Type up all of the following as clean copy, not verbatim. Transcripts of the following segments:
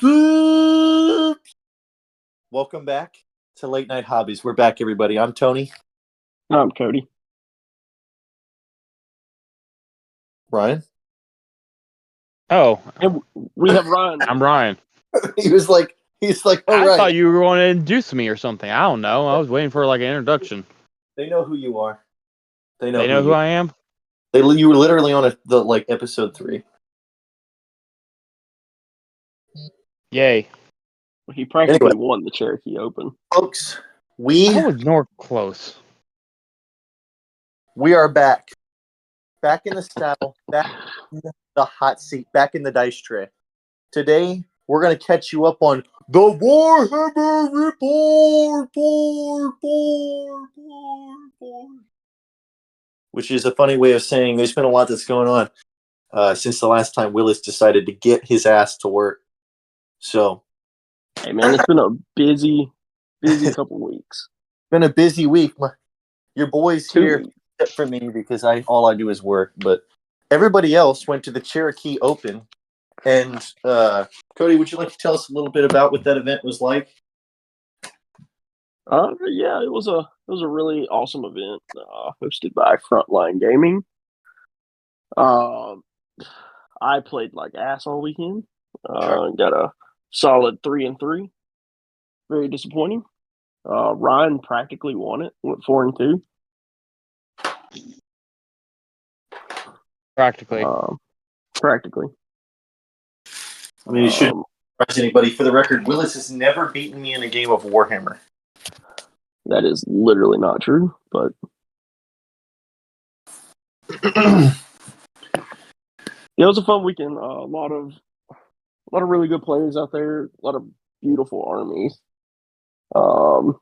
Welcome back to Late Night Hobbies. We're back, everybody. I'm Tony. I'm Cody. Ryan. Oh, And we have Ryan. I'm Ryan. He's like, oh, I right. thought you were going to introduce me or something. I don't know. I was waiting for like an introduction. They know who you are. They know who I am? You were literally on episode 3. Yay. He practically won the Cherokee Open. Folks, I we was nor close. are back. Back in the saddle, back in the hot seat, back in the dice tray. Today, we're going to catch you up on the WarHammer Report. Which is a funny way of saying there's been a lot that's going on since the last time Willis decided to get his ass to work. So, hey man, it's been a busy couple weeks. Been a busy week. Your boys 2 here, weeks. except for me, because all I do is work. But everybody else went to the Cherokee Open. And Cody, would you like to tell us a little bit about what that event was like? Yeah, it was a really awesome event hosted by Frontline Gaming. I played like ass all weekend. Got a solid 3-3. Very disappointing. Ryan practically won it. Went 4-2. Practically. Practically. I mean, it shouldn't surprise anybody. For the record, Willis has never beaten me in a game of WarHammer. That is literally not true, but yeah, it was a fun weekend. A lot of really good players out there. A lot of beautiful armies. One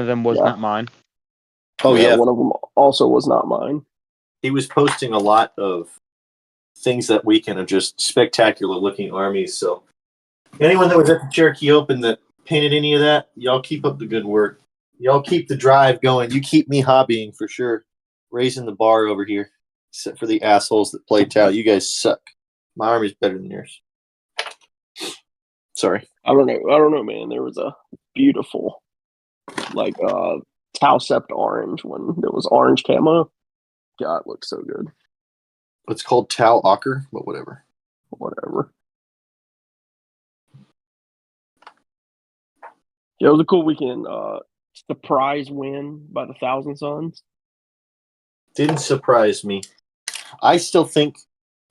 of them was not mine. Oh yeah, one of them also was not mine. He was posting a lot of things that weekend of just spectacular looking armies. So anyone that was at the Cherokee Open that painted any of that, y'all keep up the good work. Y'all keep the drive going. You keep me hobbying for sure. Raising the bar over here. Except for the assholes that play Tau. You guys suck. My army's better than yours. Sorry. I don't know, man. There was a beautiful, like, Tau Sept orange when there was orange camo. God, it looked so good. It's called Tau Ocker, but whatever. Whatever. Yeah, it was a cool weekend. Surprise win by the Thousand Sons. Didn't surprise me. I still think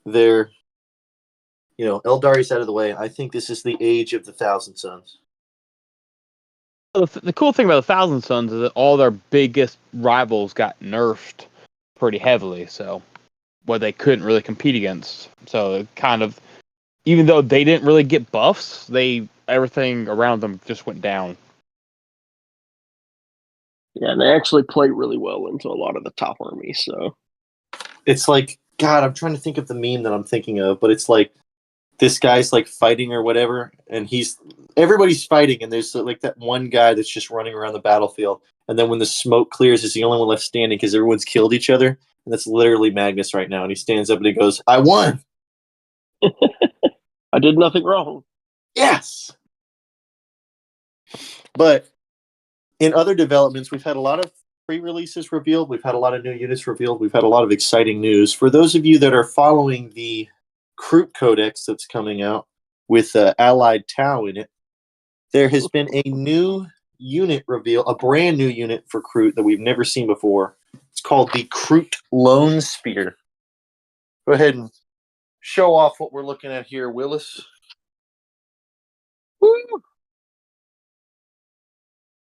they're, Eldari's out of the way. I think this is the age of the Thousand Sons. The cool thing about the Thousand Sons is that all their biggest rivals got nerfed pretty heavily, so what they couldn't really compete against. So it kind of, even though they didn't really get buffs, everything around them just went down. Yeah, and they actually play really well into a lot of the top armies. So it's like, God, I'm trying to think of the meme that I'm thinking of, but it's like this guy's like fighting or whatever, and everybody's fighting, and there's like that one guy that's just running around the battlefield, and then when the smoke clears, he's the only one left standing because everyone's killed each other, and that's literally Magnus right now, and he stands up and he goes, "I won! I did nothing wrong." Yes! But in other developments, we've had a lot of pre-releases revealed. We've had a lot of new units revealed. We've had a lot of exciting news. For those of you that are following the Kroot Codex that's coming out with Allied Tau in it, there has been a new unit reveal, a brand new unit for Kroot that we've never seen before. It's called the Kroot Lone Spear. Go ahead and show off what we're looking at here, Willis. Woo!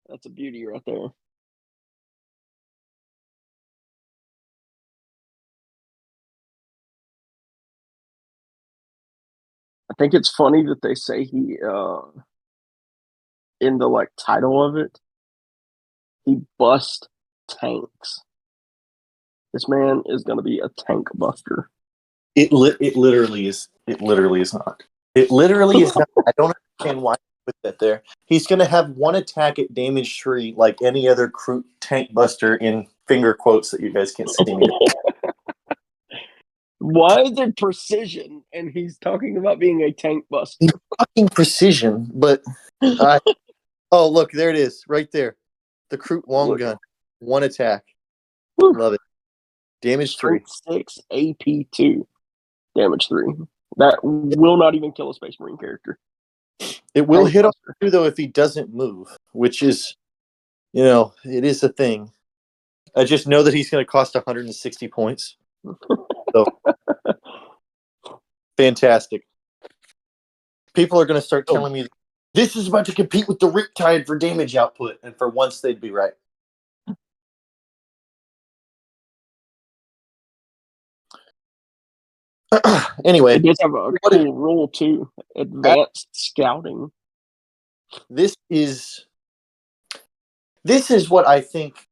That's a beauty right there. I think it's funny that they say he, in the like title of it, he bust tanks. This man is going to be a tank buster. It literally is. It literally is not. It literally is not. I don't understand why he put that there. He's going to have one attack at damage 3 like any other Kroot tank buster in finger quotes that you guys can't see me. Why is it precision? And he's talking about being a tank buster. He's fucking precision, but oh look, there it is, right there. The Kroot long Look. gun. One attack. Whew. Love it. Damage 3. Strength 6, AP 2, damage 3. That will not even kill a Space Marine character. It will Tank hit him buster. too, though, if he doesn't move, which is, it is a thing. I just know that he's going to cost 160 points. So, fantastic. People are going to start telling me this is about to compete with the Riptide for damage output, and for once they'd be right. Anyway, It does have a cool rule too. Advanced scouting. This is what I think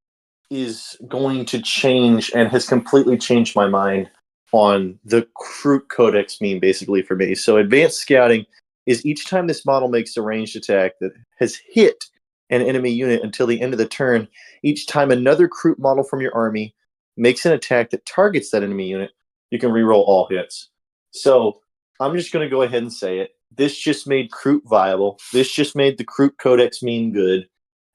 is going to change and has completely changed my mind on the Kroot Codex meme, basically, for me. So advanced scouting is each time this model makes a ranged attack that has hit an enemy unit until the end of the turn, each time another Kroot model from your army makes an attack that targets that enemy unit, you can reroll all hits. So I'm just going to go ahead and say it. This just made Kroot viable. This just made the Kroot Codex meme good.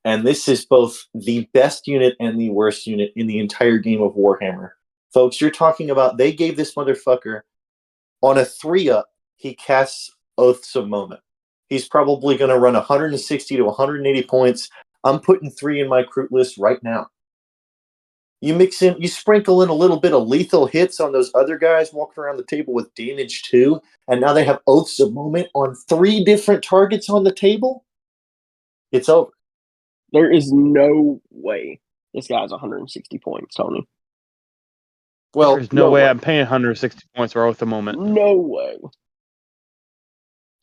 And this is both the best unit and the worst unit in the entire game of Warhammer. Folks, you're talking about they gave this motherfucker on a 3-up, he casts Oaths of Moment. He's probably going to run 160 to 180 points. I'm putting 3 in my Kroot list right now. You sprinkle in a little bit of lethal hits on those other guys walking around the table with damage 2, and now they have Oaths of Moment on 3 different targets on the table. It's over. There is no way this guy's 160 points, Tony. Well, there's no way I'm paying 160 points for Oath of Moment. No way.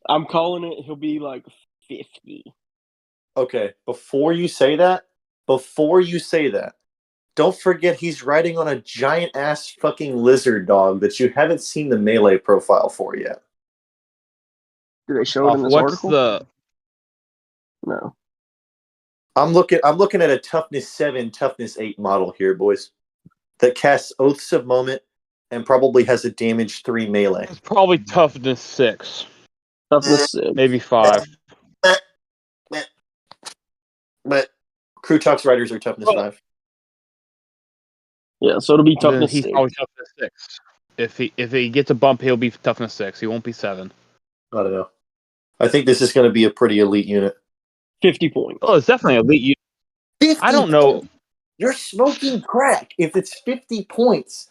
I'm calling it. He'll be like 50. Okay, before you say that, don't forget he's riding on a giant ass fucking lizard dog that you haven't seen the melee profile for yet. Do they show it in this article? No. I'm looking at a toughness 7, toughness 8 model here, boys, that casts Oaths of Moment and probably has a damage 3 melee. It's probably toughness 6. Toughness 6. Maybe 5. But Crew Talks Riders are toughness 5. Yeah, so it'll be toughness 6. He's probably toughness 6. If he gets a bump, he'll be toughness 6. He won't be 7. I don't know. I think this is going to be a pretty elite unit. 50 points. Oh, it's definitely elite unit. 50 I don't know. Points. You're smoking crack. If it's 50 points,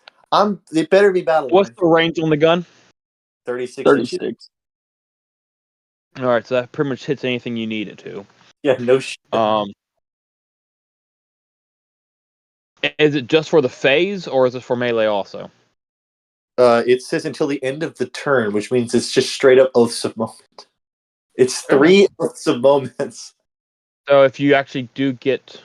it better be battle line. What's the range on the gun? 36. 36. All right, so that pretty much hits anything you need it to. Yeah, no shit. Is it just for the phase, or is it for melee also? It says until the end of the turn, which means it's just straight up Oaths of Moment. It's 3 Oaths of Moments. So if you actually do get...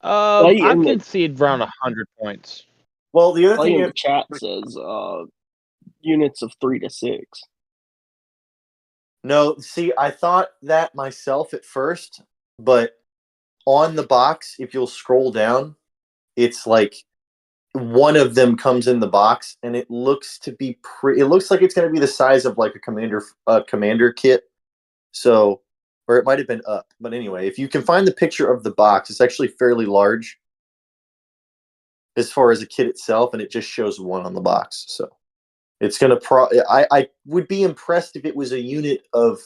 I can see it around 100 points. Well, the other thing in the chat says units of 3 to 6. No, see, I thought that myself at first, but on the box, if you'll scroll down, it's like one of them comes in the box, and it looks to be it looks like it's going to be the size of like a commander kit. So, or it might have been up, but anyway, if you can find the picture of the box, it's actually fairly large as far as a kit itself, and it just shows 1 on the box. So it's going to I would be impressed if it was a unit of.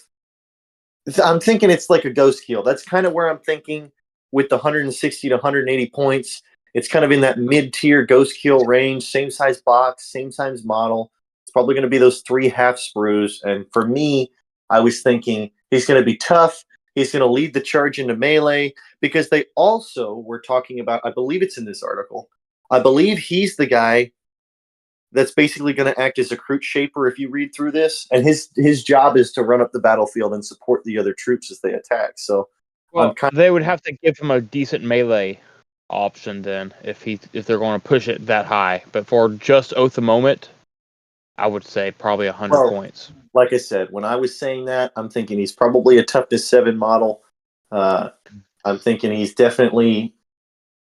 I'm thinking it's like a Ghost Keel. That's kind of where I'm thinking with the 160 to 180 points. It's kind of in that mid-tier Ghost Keel range, same size box, same size model. It's probably going to be those 3 half sprues. And for me, I was thinking he's going to be tough. He's going to lead the charge into melee, because they also were talking about, I believe it's in this article, I believe he's the guy that's basically going to act as a Kroot shaper if you read through this. And his job is to run up the battlefield and support the other troops as they attack. So they would have to give him a decent melee option then if they're going to push it that high. But for just Oath of Moment, I would say probably 100 points. Like I said, when I was saying that, I'm thinking he's probably a toughness 7 model. I'm thinking he's definitely...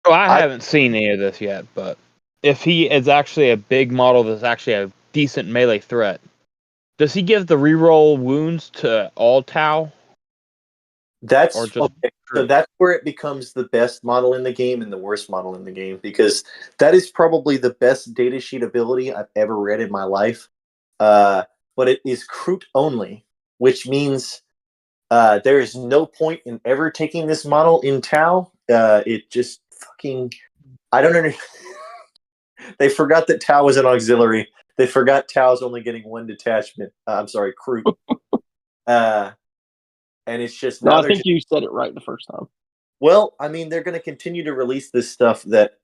I haven't seen any of this yet, but if he is actually a big model that's actually a decent melee threat, does he give the reroll wounds to all Tau That's or just okay. So Groot? that's where it becomes the best model in the game and the worst model in the game, because that is probably the best datasheet ability I've ever read in my life. But it is Kroot only, which means there is no point in ever taking this model in Tau. It just fucking, I don't understand. They forgot that Tau was an auxiliary. They forgot Tau's only getting one detachment. I'm sorry, Kroot. Uh, and it's just No, now I they're think just, you said it right the first time. well, I mean, they're going to continue to release this stuff that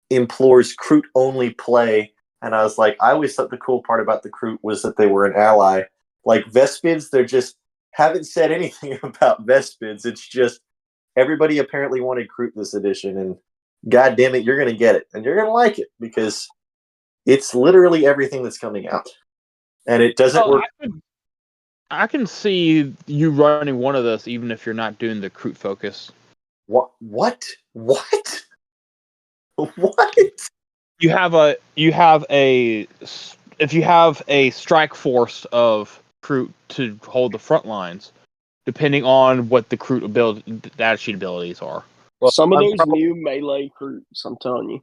implores Kroot only play. And I was like, I always thought the cool part about the Kroot was that they were an ally. Like Vespids, they're just haven't said anything about Vespids. It's just everybody apparently wanted Kroot this edition, and god damn it, you're going to get it. And you're going to like it because it's literally everything that's coming out. And it doesn't work. I can see you running one of those even if you're not doing the Kroot focus. What? What? What? What? You have a if you have a strike force of Kroot to hold the front lines, depending on what the Kroot ability, data sheet abilities are. Well, Some of those new melee Kroots, I'm telling you.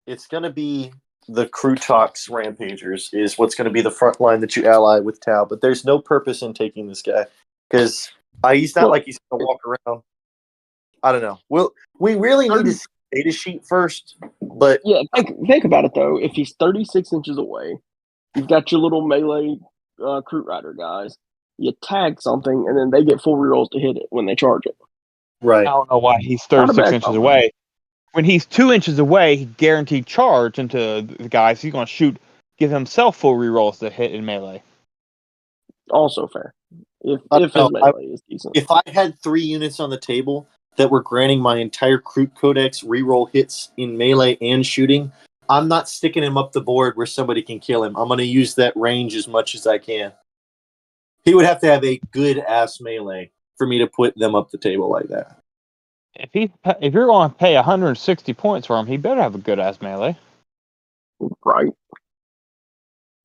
it's going to be the Krutox Rampagers is what's going to be the front line that you ally with Tau, but there's no purpose in taking this guy because he's not like he's going to walk around. I don't know. We really need to see the data sheet first, but Yeah, think about it though. If he's 36 inches away, you've got your little melee Kroot Rider guys. You tag something, and then they get full rerolls to hit it when they charge it. right. I don't know why he's Not a 36 bad inches combo. away. When he's 2 inches away, he guaranteed charge into the guys. He's going to give himself full rerolls to hit in melee. Also fair. If No, his melee is decent. if I had 3 units on the table that were granting my entire Kroot Codex reroll hits in melee and shooting, I'm not sticking him up the board where somebody can kill him. I'm going to use that range as much as I can. He would have to have a good ass melee for me to put them up the table like that. If you're going to pay 160 points for him, he better have a good ass melee. Right.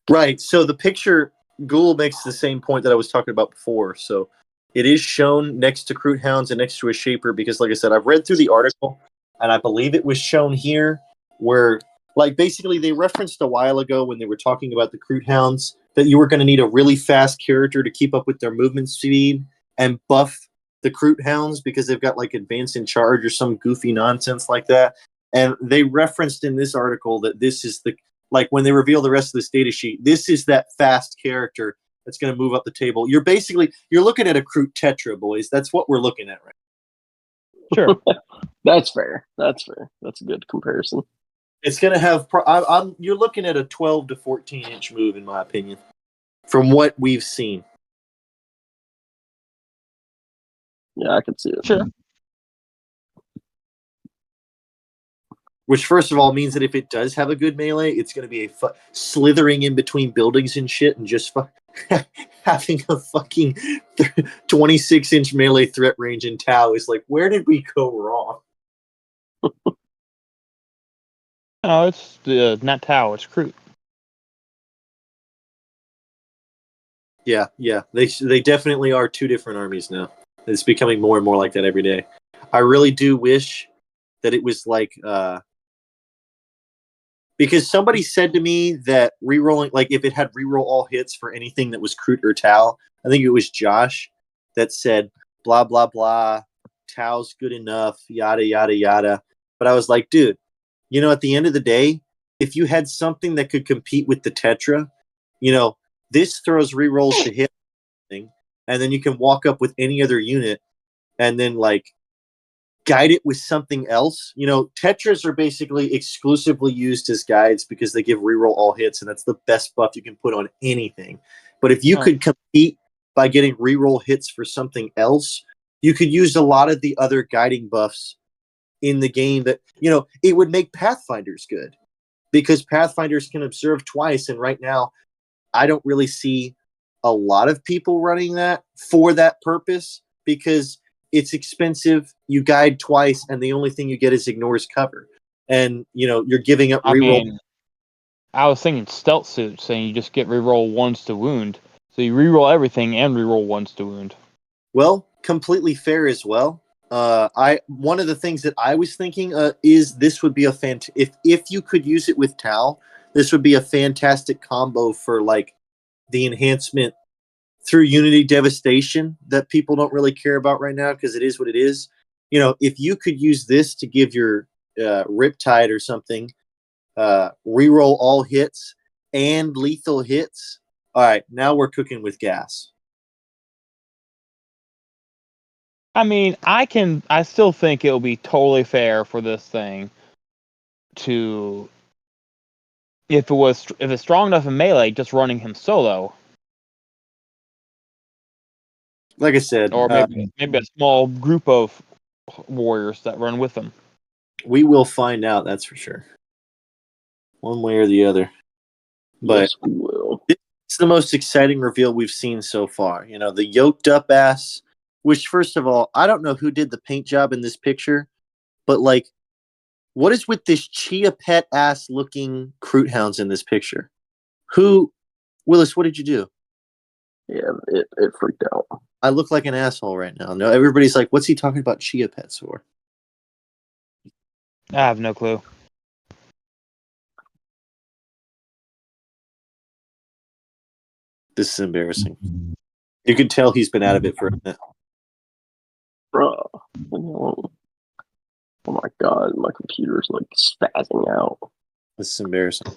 Right. So the picture, Ghoul makes the same point that I was talking about before. So it is shown next to Kroot Hounds and next to a Shaper because, like I said, I've read through the article and I believe it was shown here where, like, basically they referenced a while ago when they were talking about the Kroot Hounds that you were going to need a really fast character to keep up with their movement speed and buff the Kroot Hounds because they've got like advance in charge or some goofy nonsense like that. And they referenced in this article that this is the, like when they reveal the rest of this data sheet, this is that fast character that's going to move up the table. You're looking at a Kroot Tetra, boys. That's what we're looking at right now. Sure. That's fair. That's fair. That's a good comparison. It's going to have, you're looking at a 12 to 14 inch move, in my opinion, from what we've seen. Yeah, I could see it. Sure. Which, first of all, means that if it does have a good melee, it's going to be slithering in between buildings and shit and just having a fucking 26-inch melee threat range in Tau is like, where did we go wrong? No, it's not Tau, it's Kroot. Yeah. They definitely are two different armies now. It's becoming more and more like that every day. I really do wish that it was like because somebody said to me that rerolling, like if it had reroll all hits for anything that was Kroot or Tau, I think it was Josh that said blah blah blah, Tau's good enough, yada yada yada. But I was like, dude, at the end of the day, if you had something that could compete with the Tetra, this throws rerolls to hit, and then you can walk up with any other unit, and then like guide it with something else. Tetras are basically exclusively used as guides because they give reroll all hits, and that's the best buff you can put on anything. But if you could compete by getting reroll hits for something else, you could use a lot of the other guiding buffs in the game that, it would make Pathfinders good because Pathfinders can observe twice. And right now, I don't really see a lot of people running that for that purpose because it's expensive. You guide twice, and the only thing you get is ignores cover. and you're giving up I reroll. mean, I was thinking stealth suits, and you just get reroll ones to wound. So you reroll everything and reroll ones to wound. Well, completely fair as well. One of the things that I was thinking is this would be a if you could use it with Tau, this would be a fantastic combo for like the enhancement through Unity Devastation that people don't really care about right now because it is what it is. If you could use this to give your Riptide or something reroll all hits and lethal hits, all right, now we're cooking with gas. I mean, I still think it'll be totally fair for this thing to, if it's strong enough in melee, just running him solo, Like I said, or maybe a small group of warriors that run with him. we will find out. That's for sure, one way or the other. But yes, we will. It's the most exciting reveal we've seen so far. The yoked up ass. Which, first of all, I don't know who did the paint job in this picture, but like, what is with this Chia Pet ass looking Kroot hounds in this picture? Willis, what did you do? Yeah, it freaked out. I look like an asshole right now. No, everybody's like, what's he talking about Chia Pets for? I have no clue. This is embarrassing. You can tell he's been out of it for a minute. Bruh. Oh my god, my computer's like spazzing out. This is embarrassing.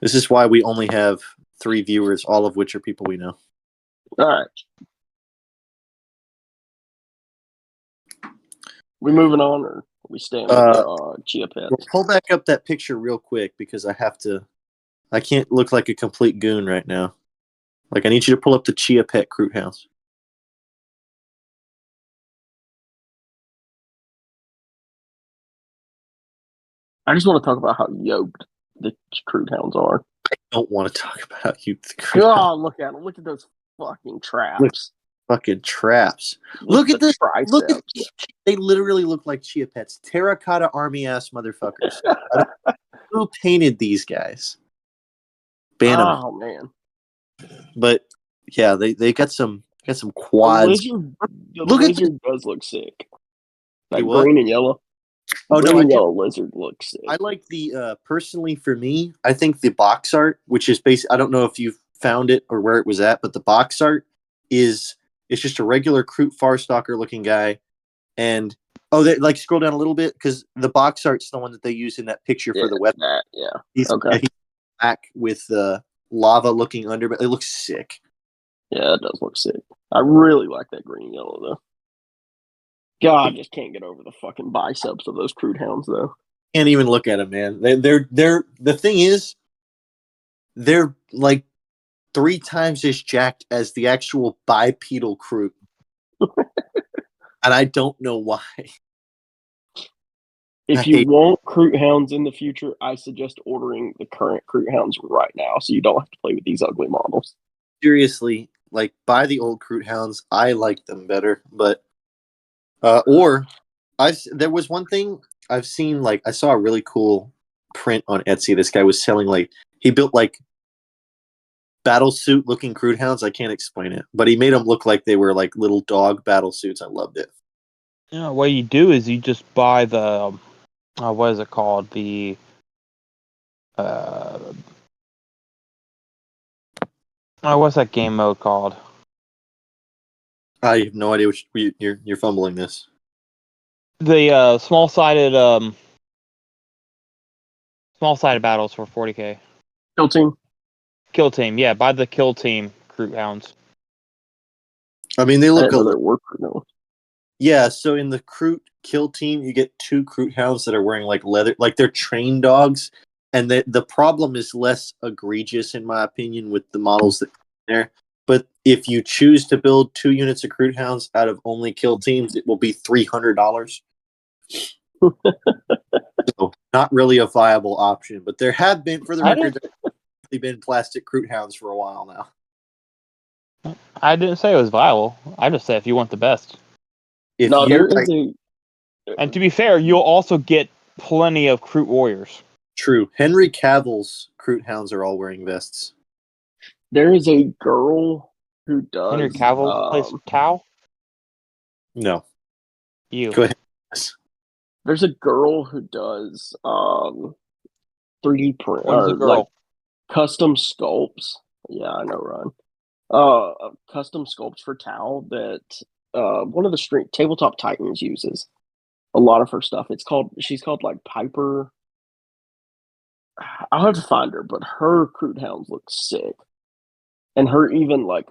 This is why we only have 3 viewers, all of which are people we know. Alright. We moving on, or are we staying with the Chia Pets? Well, pull back up that picture real quick because I can't look like a complete goon right now. Like, I need you to pull up the Chia Pet Kroot house. I just want to talk about how yoked the Kroot hounds are. I don't want to talk about you. God, look at them. Look at those fucking traps. Fucking traps. Look at the Look at triceps. they literally look like Chia Pets. Terracotta army ass motherfuckers. I don't know who painted these guys. Ban them. Oh man. But yeah, they got some quads. The Look at lizard does look sick. That what? green and yellow. Oh Green no, and yellow lizard looks sick. I like the personally for me, I think the box art, which is I don't know if you've found it or where it was at, but the box art it's just a regular Kroot Farstalker looking guy. And like scroll down a little bit because the box art's the one that they use in that picture for the weapon. Yeah. He's black with the lava looking under, but it looks sick. Yeah, it does look sick. I really like that green and yellow though. God, I just can't get over the fucking biceps of those Kroot hounds though. Can't even look at them, man. They're the thing is, they're like 3 times as jacked as the actual bipedal Kroot. And I don't know why. If you want Kroot hounds in the future, I suggest ordering the current Kroot hounds right now so you don't have to play with these ugly models. Seriously, like buy the old Kroot hounds. I like them better, but there was one thing I've seen, like I saw a really cool print on Etsy. This guy was selling like he built like battle suit looking Kroot hounds. I can't explain it, but he made them look like they were like little dog battle suits. I loved it. Yeah, what you do is you just buy the what is it called? The what's that game mode called? I have no idea what you're fumbling this. The small sided battles for 40k. Kill team. Kill team, yeah, buy the kill team Kroot hounds. I mean, they look a little work now. Yeah, so in the Kroot kill team, you get 2 Kroot hounds that are wearing like leather, like they're trained dogs, and the problem is less egregious in my opinion with the models that come there. But if you choose to build 2 units of Kroot hounds out of only kill teams, it will be $300. So not really a viable option. But there have been, for the record, been plastic Kroot hounds for a while now. I didn't say it was viable. I just said if you want the best. And to be fair, you'll also get plenty of Kroot warriors. True. Henry Cavill's Kroot hounds are all wearing vests. There is a girl who does. Henry Cavill plays Tau. No. You. Go ahead. There's a girl who does 3D print What is a or girl? like custom sculpts. Yeah, I know, Ron. Custom sculpts for Tau that one of the tabletop titans uses. A lot of her stuff. She's called like Piper. I'll have to find her, but her Kroot hounds look sick, and her even like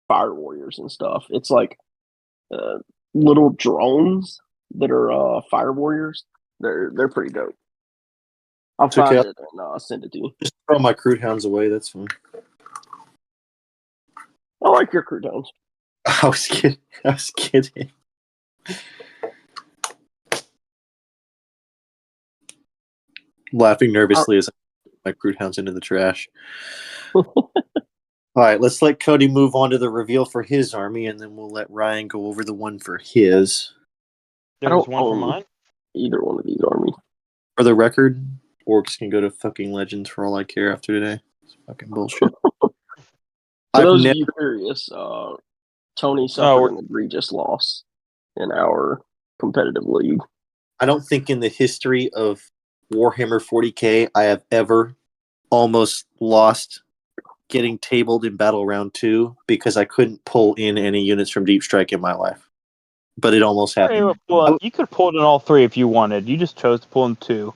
fire warriors and stuff. It's like little drones that are fire warriors. They're pretty dope. I'll find it and send it to you. Just throw my Kroot hounds away. That's fine. I like your Kroot hounds. I was kidding. Laughing nervously as I put my Kroot hounds into the trash. All right, let's let Cody move on to the reveal for his army, and then we'll let Ryan go over the one for his. There's one for mine? Either one of these armies. For the record, orcs can go to fucking Legends for all I care after today. It's fucking bullshit. For those of you curious, Tony suffered an egregious loss in our competitive league. I don't think in the history of Warhammer 40K I have ever almost lost getting tabled in Battle Round 2 because I couldn't pull in any units from Deep Strike in my life. But it almost happened. Well, you could pull it in all three if you wanted. You just chose to pull in two.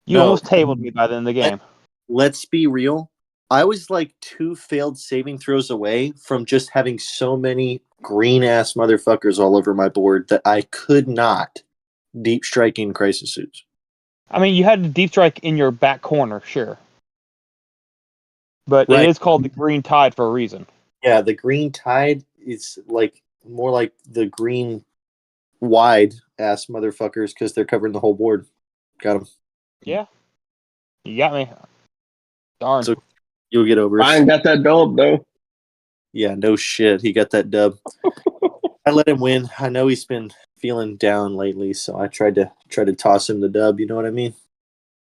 You almost tabled me by the end of the game. Let's be real. I was like 2 failed saving throws away from just having so many green-ass motherfuckers all over my board that I could not Deep Strike in Crisis Suits. I mean, you had to Deep Strike in your back corner, sure. But it is called the Green Tide for a reason. Yeah, the Green Tide is like more like the green wide ass motherfuckers because they're covering the whole board. Got them. Yeah. You got me. Darn. So you'll get over it. Ryan got that dub, though. Yeah, no shit. He got that dub. I let him win. I know he's been feeling down lately, so I tried to toss him the dub. You know what I mean?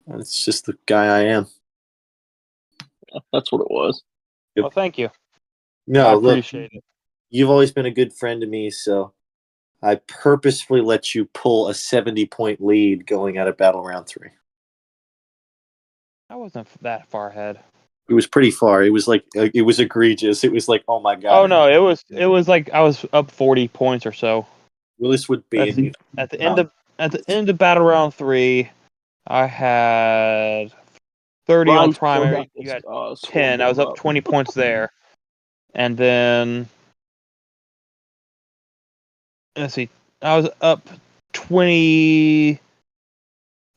It's just the guy I am. That's what it was. Well, thank you. No, I appreciate it. You've always been a good friend to me, so I purposefully let you pull a 70-point lead going out of Battle Round 3. I wasn't that far ahead. It was pretty far. It was like it was egregious. It was like, oh my god. Oh no, it was like I was up 40 points or so. Willis would be at the end of Battle Round 3, I had 30 on primary. You had 10. I was up 20 points there. And then let's see. I was up 20,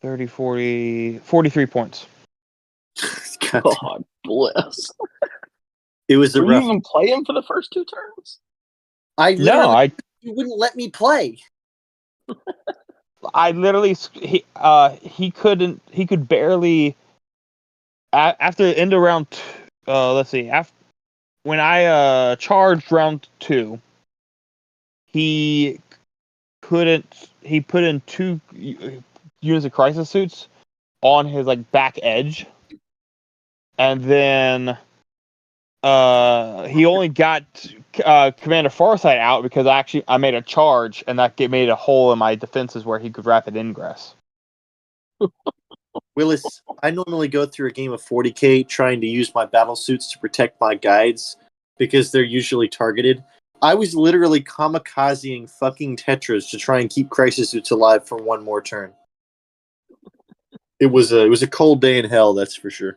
30, 40, 43 points. God bless. It was a Were rough. you even playing for the first 2 turns? You wouldn't let me play. I literally he could barely after the end of round let's see, when I charged round 2, he put in 2 units of crisis suits on his like back edge, and then he only got Commander Farsight out because I made a charge, and that made a hole in my defenses where he could rapid ingress. Willis, I normally go through a game of 40K trying to use my battle suits to protect my guides because they're usually targeted. I was literally kamikazing fucking Tetras to try and keep crisis suits alive for one more turn. It was a cold day in hell, that's for sure.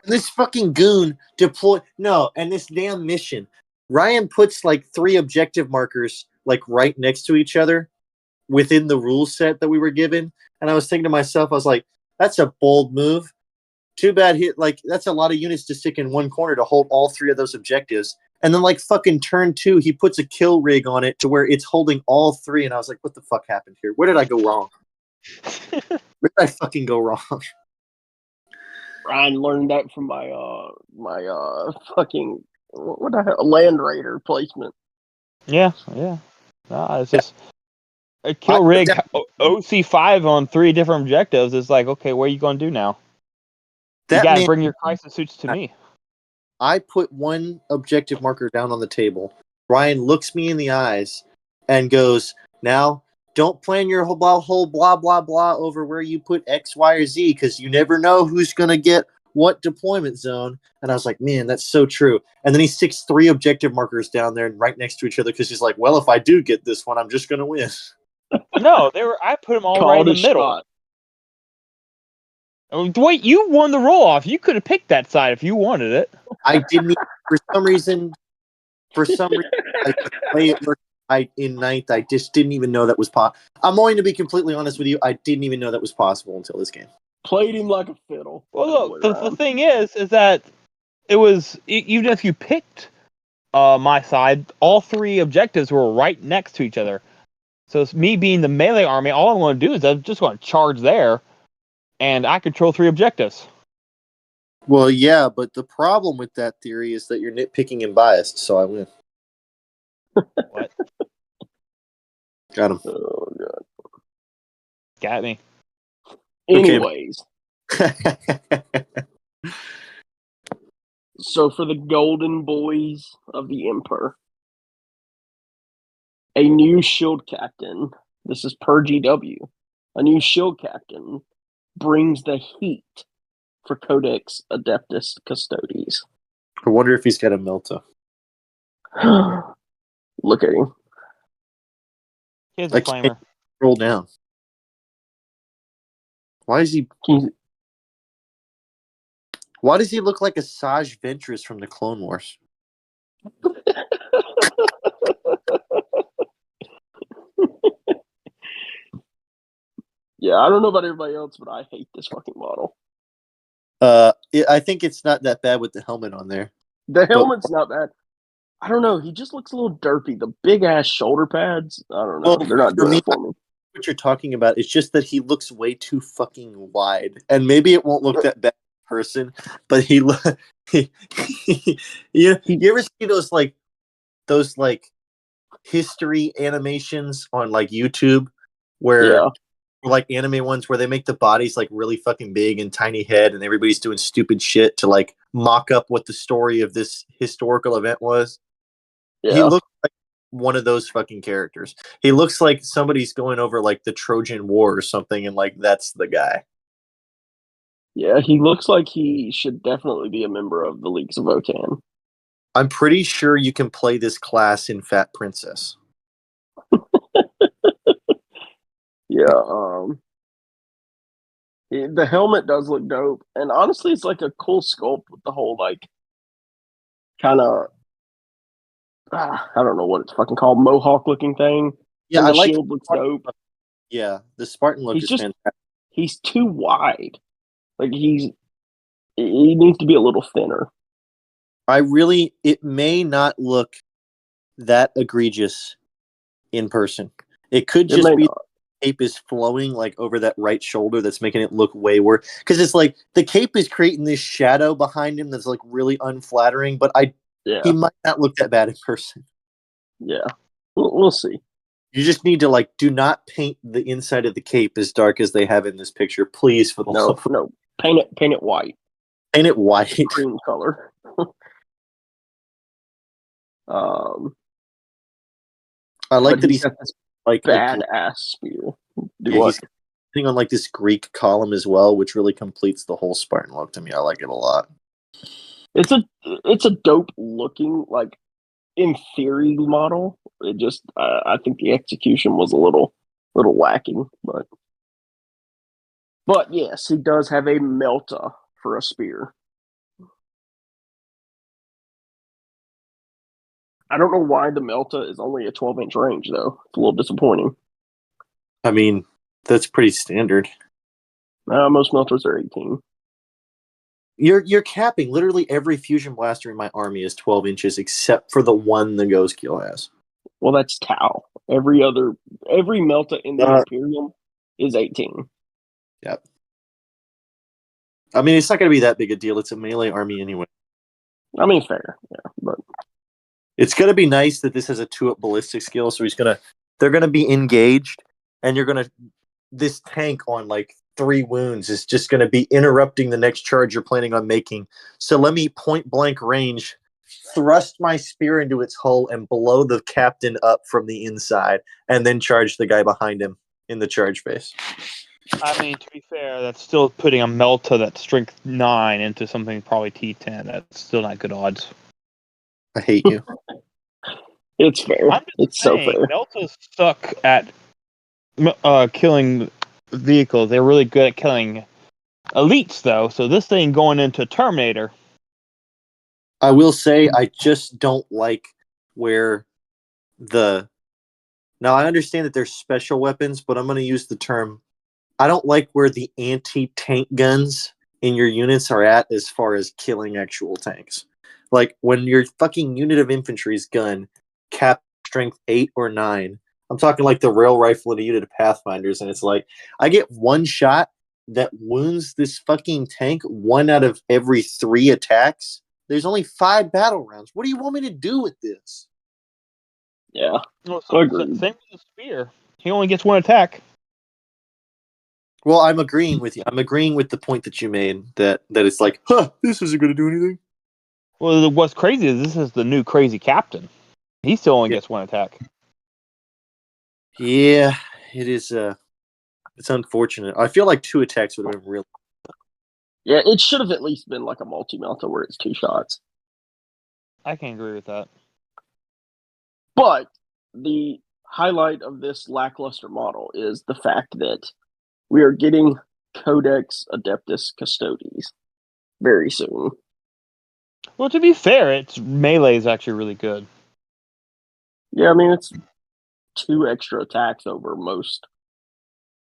This fucking goon and this damn mission. Ryan puts like 3 objective markers like right next to each other within the rule set that we were given, and I was thinking to myself, I was like, that's a bold move. Too bad that's a lot of units to stick in one corner to hold all 3 of those objectives. And then like fucking turn 2, he puts a kill rig on it to where it's holding all 3, and I was like, what the fuck happened here? Where did I go wrong? Where did I fucking go wrong? Ryan learned that from my fucking what the hell, Land Raider placement. Yeah. It's just A kill rig OC5 on 3 different objectives is like, okay, what are you going to do now? You got to bring your crisis suits to me. I put one objective marker down on the table. Ryan looks me in the eyes and goes, now, don't plan your whole blah, blah, blah over where you put X, Y, or Z, because you never know who's going to get what deployment zone. And I was like, man, that's so true. And then he sticks 3 objective markers down there right next to each other because he's like, well, if I do get this one, I'm just going to win. No, I put them all right in the middle. Dwight, you won the roll off. You could have picked that side if you wanted it. I didn't. For some reason, like, the way it worked in ninth, I just didn't even know that was possible. I'm going to be completely honest with you. I didn't even know that was possible until this game. Played him like a fiddle. Well, look, the thing is that it was, even if you picked my side, all 3 objectives were right next to each other. So it's me being the melee army, all I'm going to do is I'm just going to charge there, and I control 3 objectives. Well, yeah, but the problem with that theory is that you're nitpicking and biased, so I win. What? Got him. Oh, God. Got me. Anyways. So for the Golden Boys of the Emperor, a new shield captain, this is per GW, a new shield captain brings the heat for Codex Adeptus Custodes. I wonder if he's got a Melta. Look at him. Here's a flamer. Roll down. Why does he look like a Saj Ventress from the Clone Wars? Yeah, I don't know about everybody else, but I hate this fucking model. I think it's not that bad with the helmet on there. The helmet's not bad. I don't know. He just looks a little derpy. The big ass shoulder pads. I don't know. They're not doing it for me. What you're talking about is just that he looks way too fucking wide, and maybe it won't look that bad in person, but you ever see those history animations on like YouTube where like anime ones where they make the bodies like really fucking big and tiny head and everybody's doing stupid shit to like mock up what the story of this historical event was? Yeah. He looks like one of those fucking characters. He looks like somebody's going over like the Trojan War or something, and like that's the guy. Yeah, he looks like he should definitely be a member of the Leagues of Votan. I'm pretty sure you can play this class in Fat Princess. Yeah, the helmet does look dope, and honestly, it's like a cool sculpt with the whole like kind of I don't know what it's fucking called, mohawk looking thing. Yeah, and I the like shield looks dope. Yeah, the Spartan look is fantastic. He's too wide. Like he needs to be a little thinner. It may not look that egregious in person. It could just be the cape is flowing like over that right shoulder that's making it look way worse. Because it's like the cape is creating this shadow behind him that's like really unflattering, but he might not look that bad in person. Yeah, we'll see. You just need to do not paint the inside of the cape as dark as they have in this picture, please. For the love. No, paint it white. Paint it white, cream color. I like that he's got this badass spear. He's sitting on like this Greek column as well, which really completes the whole Spartan look to me. I like it a lot. It's a dope looking in theory model. It just I think the execution was a little lacking, but yes, he does have a melta for a spear. I don't know why the melta is only a 12-inch range though. It's a little disappointing. I mean, that's pretty standard. Most meltas are 18. You're capping. Literally every fusion blaster in my army is 12 inches except for the one the Ghost Kill has. Well, that's Tau. Every melta in the Imperium is 18. Yep. I mean, it's not going to be that big a deal. It's a melee army anyway. I mean, fair. Yeah, but it's going to be nice that this has a 2-up ballistic skill, so they're going to be engaged, and this tank on like 3 wounds is just gonna be interrupting the next charge you're planning on making. So let me point blank range, thrust my spear into its hull, and blow the captain up from the inside, and then charge the guy behind him in the charge phase. I mean, to be fair, that's still putting a Melta that's strength 9 into something probably T10. That's still not good odds. I hate you. It's fair. I'm just It's saying, so fair. Meltas suck at killing vehicles. They're really good at killing elites, though. So this thing going into Terminator. I will say I just don't like where now I understand that there's special weapons, but I'm going to use the term, I don't like where the anti-tank guns in your units are at as far as killing actual tanks. Like when your fucking unit of infantry's gun cap strength 8 or 9, I'm talking like the rail rifle in a unit of Pathfinders, and it's like I get one shot that wounds this fucking tank 1 out of every 3 attacks. There's only 5 battle rounds. What do you want me to do with this? Yeah. Well, Agreed. same with the spear. He only gets 1 attack. Well, I'm agreeing with you. I'm agreeing with the point that you made that it's like, this isn't going to do anything. Well, what's crazy is this is the new crazy captain. He still only gets 1 attack. Yeah, it is. It's unfortunate. I feel like 2 attacks would have been real. Yeah, it should have at least been like a multi-melta where it's 2 shots. I can agree with that. But the highlight of this lackluster model is the fact that we are getting Codex Adeptus Custodes very soon. Well, to be fair, its melee is actually really good. Yeah, I mean, it's 2 extra attacks over most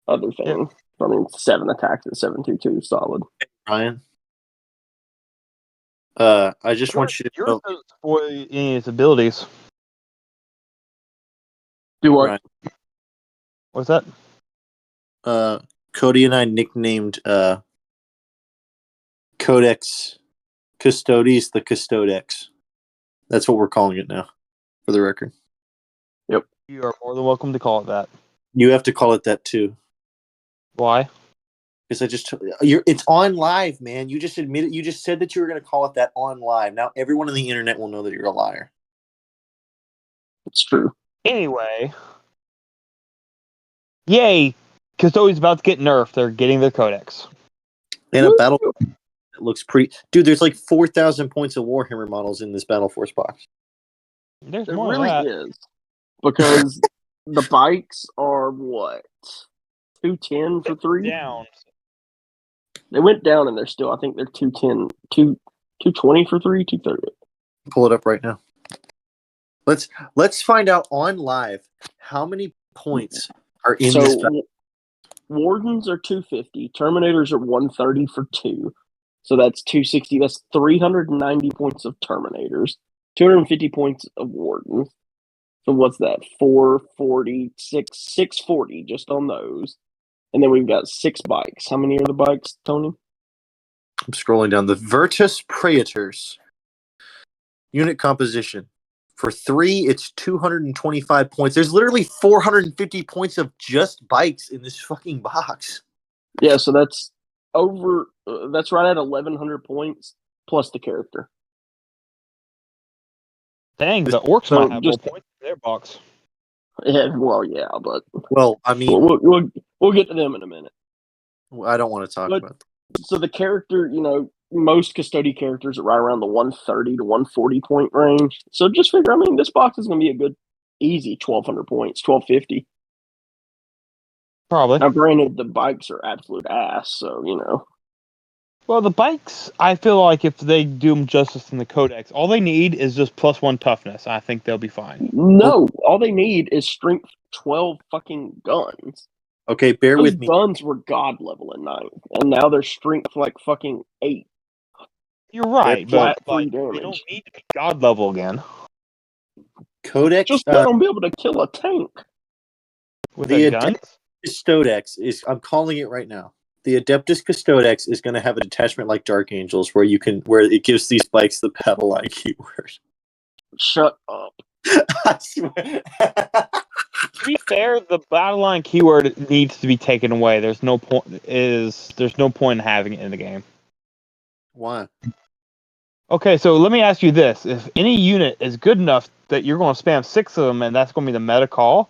other things. I mean, 7 attacks at 722 solid. Ryan, I just want you to know. For any of his abilities. Do what? Ryan, What's that? Cody and I nicknamed Codex Custodes the Custodex. That's what we're calling it now, for the record. Yep. You are more than welcome to call it that. You have to call it that too. Why? Because it's on live, man. You just admitted. You just said that you were going to call it that on live. Now everyone on the internet will know that you're a liar. It's true. Anyway. Yay! Custodes about to get nerfed. They're getting their codex. And a battle that looks pretty. Dude, there's like 4,000 points of Warhammer models in this Battle Force box. There's There more really of that. is. Because the bikes are what? 210 for 3? Down. They went down and they're still, I think they're 210, 220 for 3, 230. Pull it up right now. Let's find out on live how many points are in this battle. Wardens are 250, Terminators are 130 for 2. So that's 260. That's 390 points of Terminators, 250 points of Wardens. So what's that? 440, 640 just on those. And then we've got 6 bikes. How many are the bikes, Tony? I'm scrolling down. The Virtus Praetors unit composition. For 3, it's 225 points. There's literally 450 points of just bikes in this fucking box. Yeah, so that's that's right at 1,100 points plus the character. Dang, the orcs might have more points in their box. Yeah, well, yeah, but I mean, we'll get to them in a minute. I don't want to talk about that. So the character, most custody characters are right around the 130 to 140 point range. So just figure, this box is going to be a good, easy 1,200 points, 1,250. Probably. Now, granted, the bikes are absolute ass, so, Well, the bikes, I feel like if they do them justice in the codex, all they need is just +1 toughness. I think they'll be fine. No, all they need is strength 12 fucking guns. Okay, bear with me. Those guns were god level in 9th, and now they're strength like fucking 8. You're right, but free they damage. don't need to be god level again. Codex. Just let them be able to kill a tank. With the guns? Custodex is, I'm calling it right now. The Adeptus Custodex is going to have a detachment like Dark Angels where it gives these bikes the battle IQ word. Shut up. I swear. To be fair, the battle line keyword needs to be taken away. There's no point in having it in the game. Why? Okay, so let me ask you this: if any unit is good enough that you're going to spam 6 of them, and that's going to be the meta call,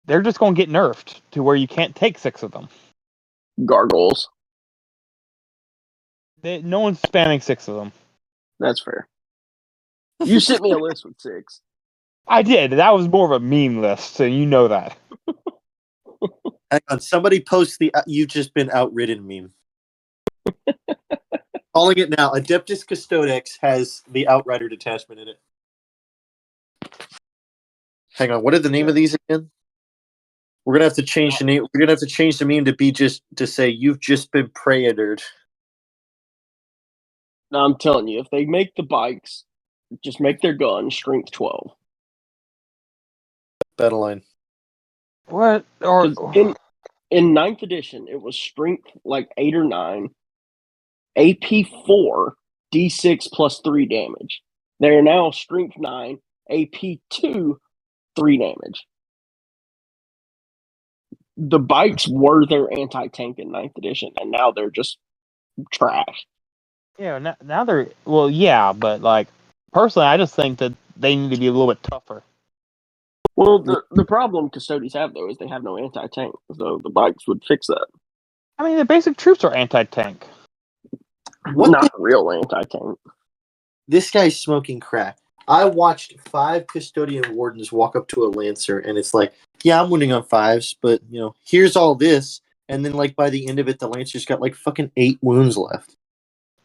they're just going to get nerfed to where you can't take 6 of them. Gargoyles. No one's spamming 6 of them. That's fair. You sent me a list with 6. I did. That was more of a meme list, and you know that. Hang on, somebody post the "you've just been outridden" meme. Calling it now. Adeptus Custodex has the Outrider detachment in it. Hang on, what are the name of these again? We're gonna have to change the name. We're gonna have to change the meme to be just to say "you've just been predated." Now I'm telling you, if they make the bikes, just make their gun strength 12. Battle line. What? Or 'Cause in 9th edition, it was strength like 8 or 9, AP 4, D6 plus 3 damage. They are now strength 9, AP 2, 3 damage. The bikes were their anti-tank in 9th edition, and now they're just trash. yeah, now they're yeah, but like personally, I just think that they need to be a little bit tougher. Well, the problem Custodies have, though, is they have no anti-tank, so the bikes would fix that. I mean, the basic troops are anti-tank. Not real anti-tank. This guy's smoking crack. I watched 5 Custodian Wardens walk up to a Lancer, and it's like, yeah, I'm winning on 5s, but, here's all this. And then, like, by the end of it, the Lancer's got, like, fucking 8 wounds left.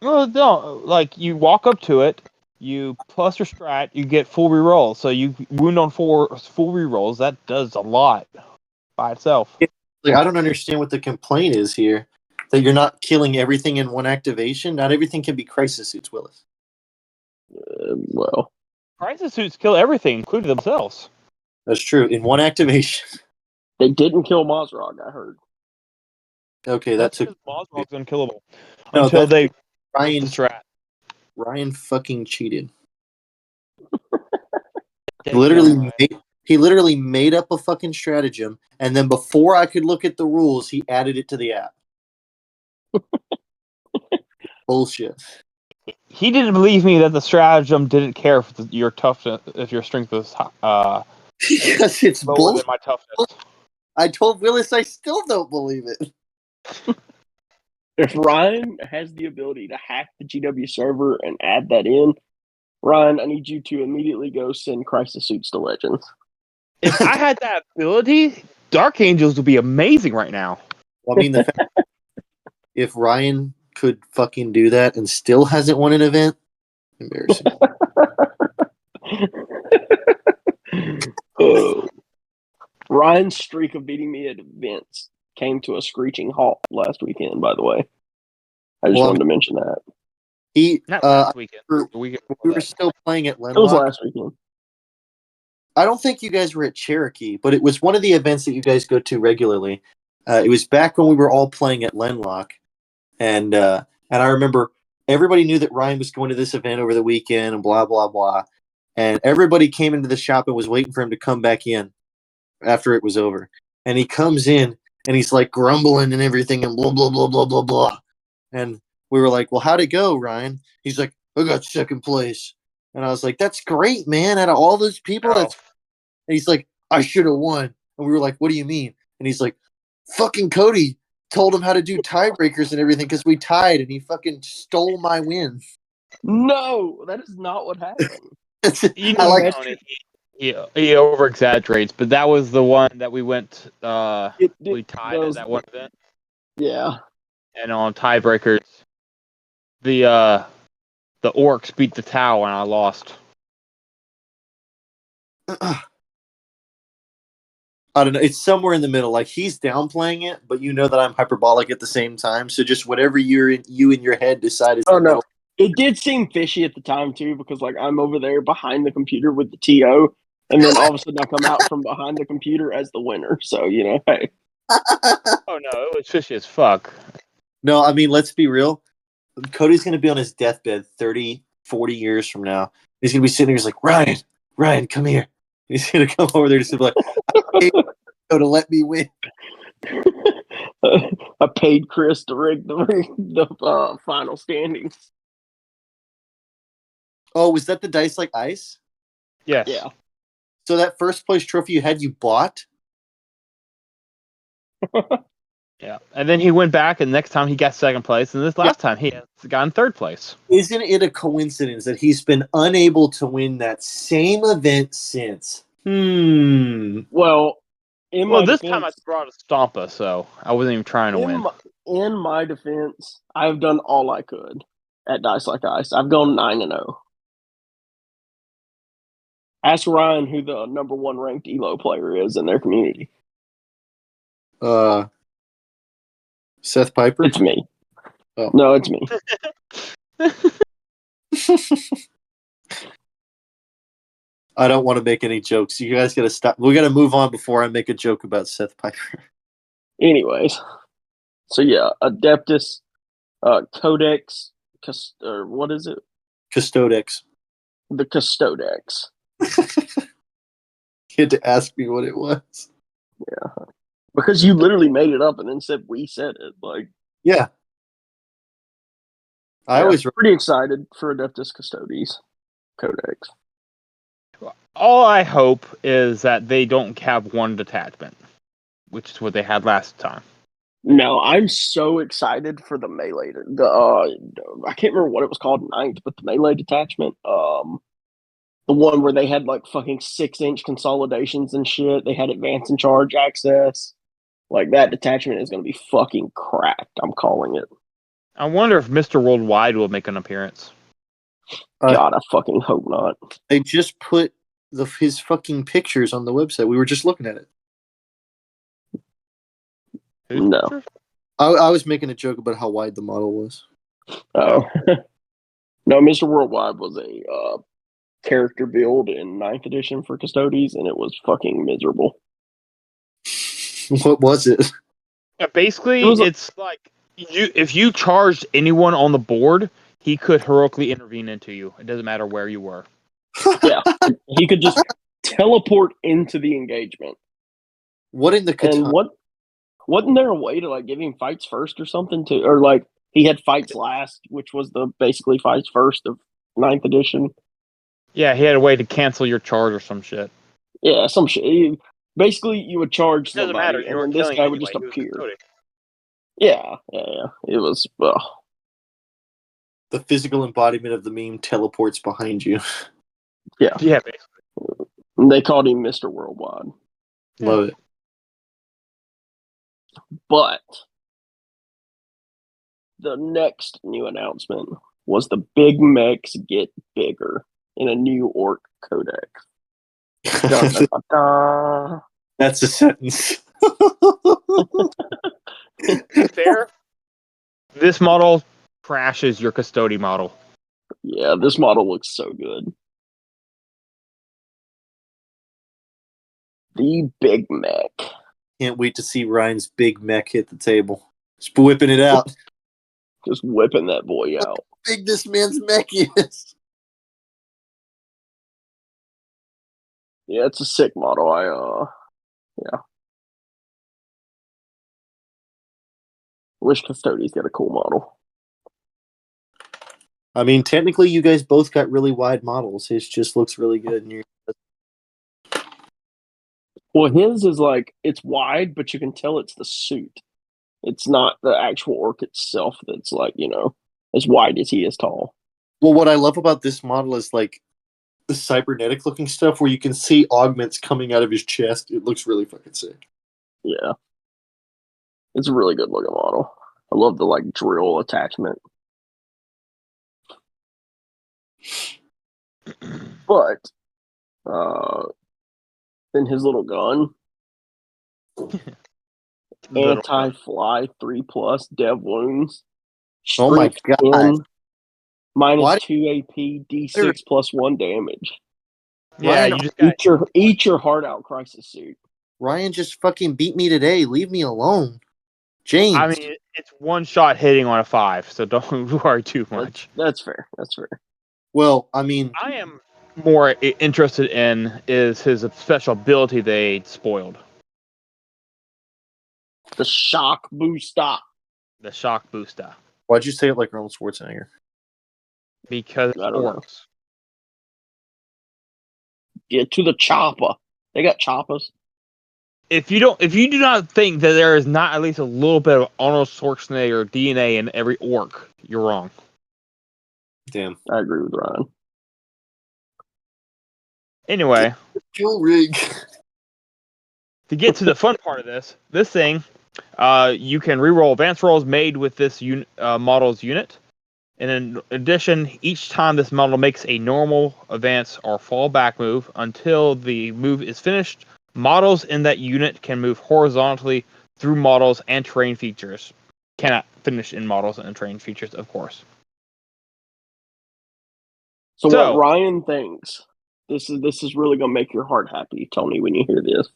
Well, no, like, you walk up to it, you plus your strat, you get full rerolls. So you wound on 4 full rerolls. That does a lot by itself. Like, I don't understand what the complaint is here. That you're not killing everything in one activation? Not everything can be crisis suits, Willis. Well, Crisis suits kill everything, including themselves. That's true. In one activation. they didn't kill Mozrog, I heard. Okay, That's that took... Mozrog's unkillable. No, until they Ryan, the strat. Ryan fucking cheated. He He literally made up a fucking stratagem, and then before I could look at the rules, he added it to the app. Bullshit. He didn't believe me that the stratagem didn't care if your toughness, if your strength was Because it's lower bullshit. than my toughness. I told Willis I still don't believe it. If Ryan has the ability to hack the GW server and add that in, Ryan, I need you to immediately go send Crisis Suits to Legends. If I had that ability, Dark Angels would be amazing right now. Well, I mean, the fact if Ryan could fucking do that and still hasn't won an event, embarrassing. Ryan's streak of beating me at events came to a screeching halt last weekend, by the way. I just wanted to mention that. Not last weekend. We were still playing at Lenlock. It was last weekend. I don't think you guys were at Cherokee, but it was one of the events that you guys go to regularly. It was back when we were all playing at Lenlock, and I remember everybody knew that Ryan was going to this event over the weekend and blah blah blah, and everybody came into the shop and was waiting for him to come back in after it was over. And he comes in and he's like grumbling and everything and blah blah blah blah blah blah. And we were like, "Well, how'd it go, Ryan?" He's like, "I got second place." And I was like, "That's great, man! Out of all those people, that's..." And he's like, "I should have won." And we were like, "What do you mean?" And he's like, "Fucking Cody told him how to do tiebreakers and everything because we tied, and he fucking stole my win." No, that is not what happened. I like. He over exaggerates, but that was the one that we went. We tied at that one event. Yeah. And on tiebreakers, the orcs beat the Tau, and I lost. I don't know. It's somewhere in the middle. Like, he's downplaying it, but you know that I'm hyperbolic at the same time. So just whatever you in your head decide is. Oh no, it did seem fishy at the time too, because like I'm over there behind the computer with the TO, and then all of a sudden I come out from behind the computer as the winner. So hey. Oh no, it was fishy as fuck. No, I mean, let's be real. Cody's going to be on his deathbed 30, 40 years from now. He's going to be sitting there. He's like, Ryan, come here. He's going to come over there to be like, I to let me win. I paid Chris to rig the final standings. Oh, was that the Dice Like Ice? Yes. Yeah. So that first place trophy you had, you bought? Yeah. And then he went back, and next time he got second place, and this last time he got in third place. Isn't it a coincidence that he's been unable to win that same event since? Well, This time I brought a Stompa, so I wasn't even trying to win. In my defense, I've done all I could at Dice Like Ice. I've gone 9-0. Ask Ryan who the number 1 ranked Elo player is in their community. Seth Piper? It's me. Oh. No, it's me. I don't want to make any jokes. You guys got to stop. We got to move on before I make a joke about Seth Piper. Anyways, so yeah, Adeptus, Codex, or what is it? Custodex. The Custodex. You had to ask me what it was. Yeah, because you literally made it up and then said we said it. Like, yeah, I always pretty excited for Adeptus Custodes Codex. All I hope is that they don't have one detachment, which is what they had last time. No, I'm so excited for the melee. I can't remember what it was called ninth, but the melee detachment. The one where they had like fucking 6-inch consolidations and shit. They had advance and charge access. Like that detachment is going to be fucking cracked. I'm calling it. I wonder if Mr. Worldwide will make an appearance. God, I fucking hope not. They just put his fucking pictures on the website. We were just looking at it. No. I was making a joke about how wide the model was. Oh. No, Mr. Worldwide was a character build in 9th edition for Custodes, and it was fucking miserable. What was it? Yeah, basically, it's like if you charged anyone on the board, he could heroically intervene into you. It doesn't matter where you were. Yeah, he could just teleport into the engagement. What in the and wasn't there a way to like give him fights first or something too, or like he had fights last, which was the basically fights first of 9th edition. Yeah, he had a way to cancel your charge or some shit. Yeah, some shit. Basically, you would charge It doesn't somebody, matter. and then this guy would just appear. Yeah. It was. The physical embodiment of the meme teleports behind you. Yeah. Yeah, basically. They called him Mr. Worldwide. Love it. But the next new announcement was the big mechs get bigger in a new orc codex. That's a sentence. To be fair, this model crashes your Custody model. Yeah, this model looks so good. The big mech. Can't wait to see Ryan's big mech hit the table. Just whipping it out. Just whipping that boy out. How big this man's mech is. Yeah, it's a sick model. Yeah. Wish Custodes got a cool model. I mean, technically, you guys both got really wide models. His just looks really good. Well, his is like, it's wide, but you can tell it's the suit. It's not the actual orc itself that's like, as wide as he is tall. Well, what I love about this model is like the cybernetic looking stuff where you can see augments coming out of his chest. It looks really fucking sick. Yeah. It's a really good looking model. I love the like drill attachment. But then his little gun, anti-fly 3+ dev wounds. Oh my god! 10, -2 AP, D6 +1 damage. Yeah, Ryan, you just eat your heart out, crisis suit. Ryan just fucking beat me today. Leave me alone, James. I mean, it's one shot hitting on a 5, so don't worry too much. That's fair. That's fair. Well, I mean, I am more interested in is his special ability they spoiled, The shock booster. the shock booster, Why'd you say it like Arnold Schwarzenegger? because I don't know. orcs. Get to the chopper. They got choppers. If you do not think that there is not at least a little bit of Arnold Schwarzenegger DNA in every orc, you're wrong. Damn. I agree with Ryan. Anyway, Kill rig. to get to the fun part of this thing, you can reroll advanced rolls made with this model's unit. And in addition, each time this model makes a normal, advance, or fall back move until the move is finished, models in that unit can move horizontally through models and terrain features. Cannot finish in models and terrain features, of course. So So- what Ryan thinks, this is really gonna make your heart happy, Tony, when you hear this.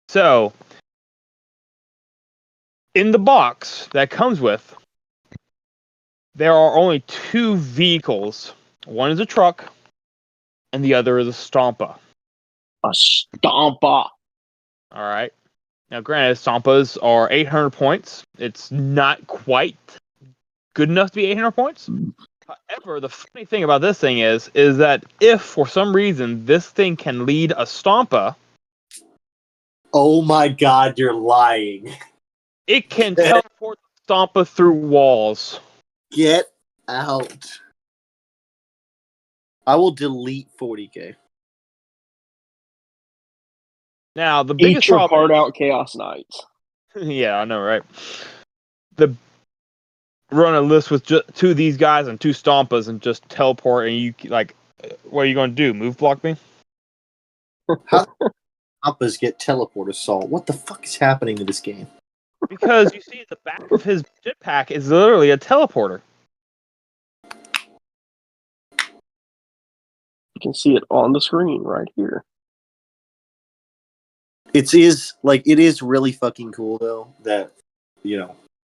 So, in the box that comes with, there are only two vehicles. One is a truck, and the other is a stompa. A stomper. All right. Now, granted, stompas are 800 points. It's not quite good enough to be 800 points. However, the funny thing about this thing is that if for some reason this thing can lead a stompa, Oh my god, you're lying. it can teleport the stompa through walls. Get out. I will delete 40k. Now, the Eat biggest your problem. heart out, Chaos Knights. Yeah, I know, right? Run a list with just two of these guys and two stompas and just teleport, and you like, what are you going to do? Move block me? How do Appas get teleport assault? What the fuck is happening to this game? Because you see, the back of his jetpack is literally a teleporter. You can see it on the screen right here. It is really fucking cool though that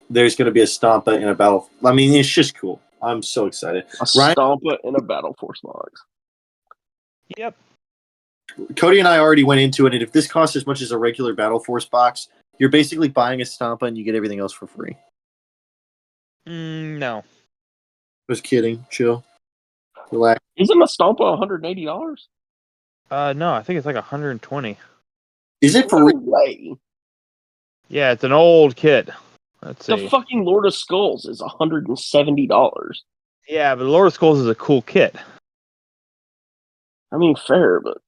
there's going to be a Stompa in a battle. I mean, it's just cool. I'm so excited. A Ryan, stomper in a Battle Force box. Yep. Cody and I already went into it, and if this costs as much as a regular Battle Force box, you're basically buying a Stompa and you get everything else for free. No. Just kidding. Chill. Relax. Isn't a stomper $180? No, I think it's like 120. Is it for No real? way. Yeah, it's an old kit. Let's The see. fucking Lord of Skulls is $170. Yeah, but Lord of Skulls is a cool kit. I mean, fair, but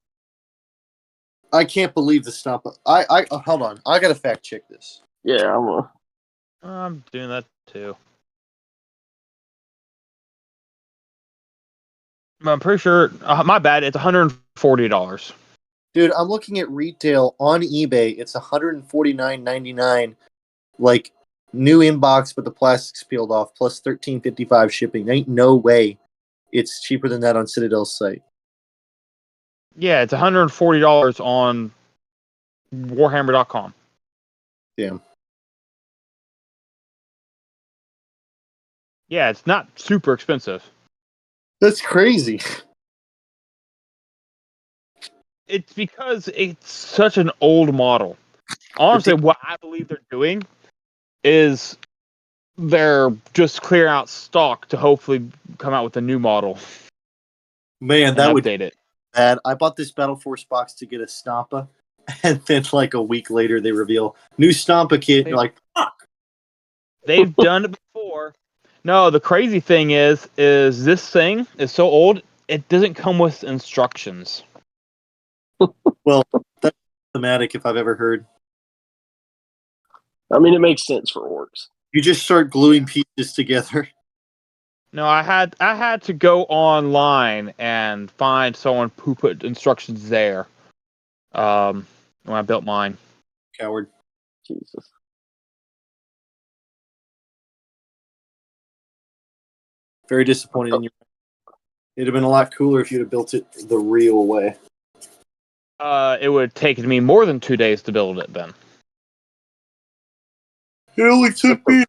I can't believe the Stompa. Hold on. I gotta fact check this. yeah, I'm doing that too. I'm pretty sure. My bad. It's $140. Dude, I'm looking at retail on eBay. It's $149.99. Like new inbox, but the plastic's peeled off, plus $13.55 shipping. Ain't no way it's cheaper than that on Citadel's site. Yeah, it's $140 on WarHammer.com. Damn. Yeah, it's not super expensive. That's crazy. It's because it's such an old model. Honestly, what I believe they're doing is they're just clearing out stock to hopefully come out with a new model Man, and that would update it. bad. I bought this Battle Force box to get a Stompa, and then like a week later they reveal new Stompa kit. And you're like, fuck. They've done it before. No, the crazy thing is this thing is so old, it doesn't come with instructions. Well, that's thematic if I've ever heard. I mean, it makes sense for orcs. You just start gluing pieces together. No, I had to go online and find someone who put instructions there. When I built mine. Coward. Jesus. Very disappointed in you. It'd have been a lot cooler if you'd have built it the real way. It would have taken me more than 2 days to build it then. It only took me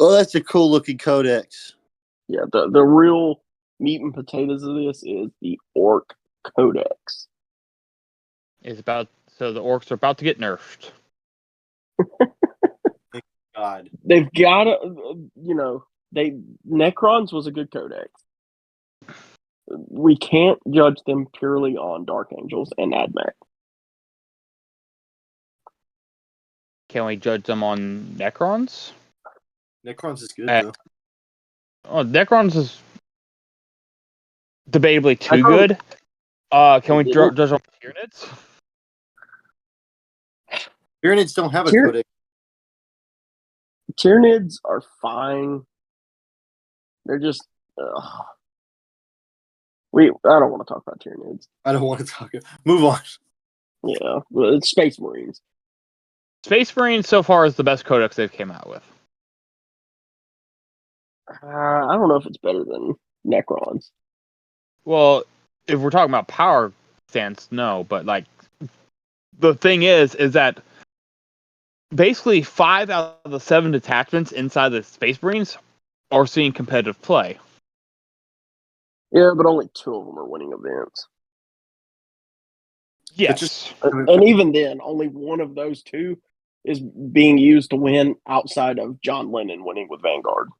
Oh, that's a cool looking codex. Yeah, the real meat and potatoes of this is the Orc Codex. So the orcs are about to get nerfed. Thank God. They've got to, Necrons was a good codex. We can't judge them purely on Dark Angels and AdMech. Can we judge them on Necrons? Necrons is good though. Oh, Necrons is debatably too Necrons- good. Can we judge them on Tyranids? Tyranids don't have a Tyr- codex. Tyranids are fine. They're just. I don't want to talk about Tyranids. I don't want to talk. Move on. Yeah, well, it's Space Marines. Space Marines so far is the best codex they've came out with. I don't know if it's better than Necrons. Well, if we're talking about power stance, no. But like, the thing is that basically 5 out of the 7 detachments inside the Space Marines are seeing competitive play. Yeah, but only 2 of them are winning events. Yes. And even then, only one of those 2 is being used to win outside of John Lennon winning with Vanguard.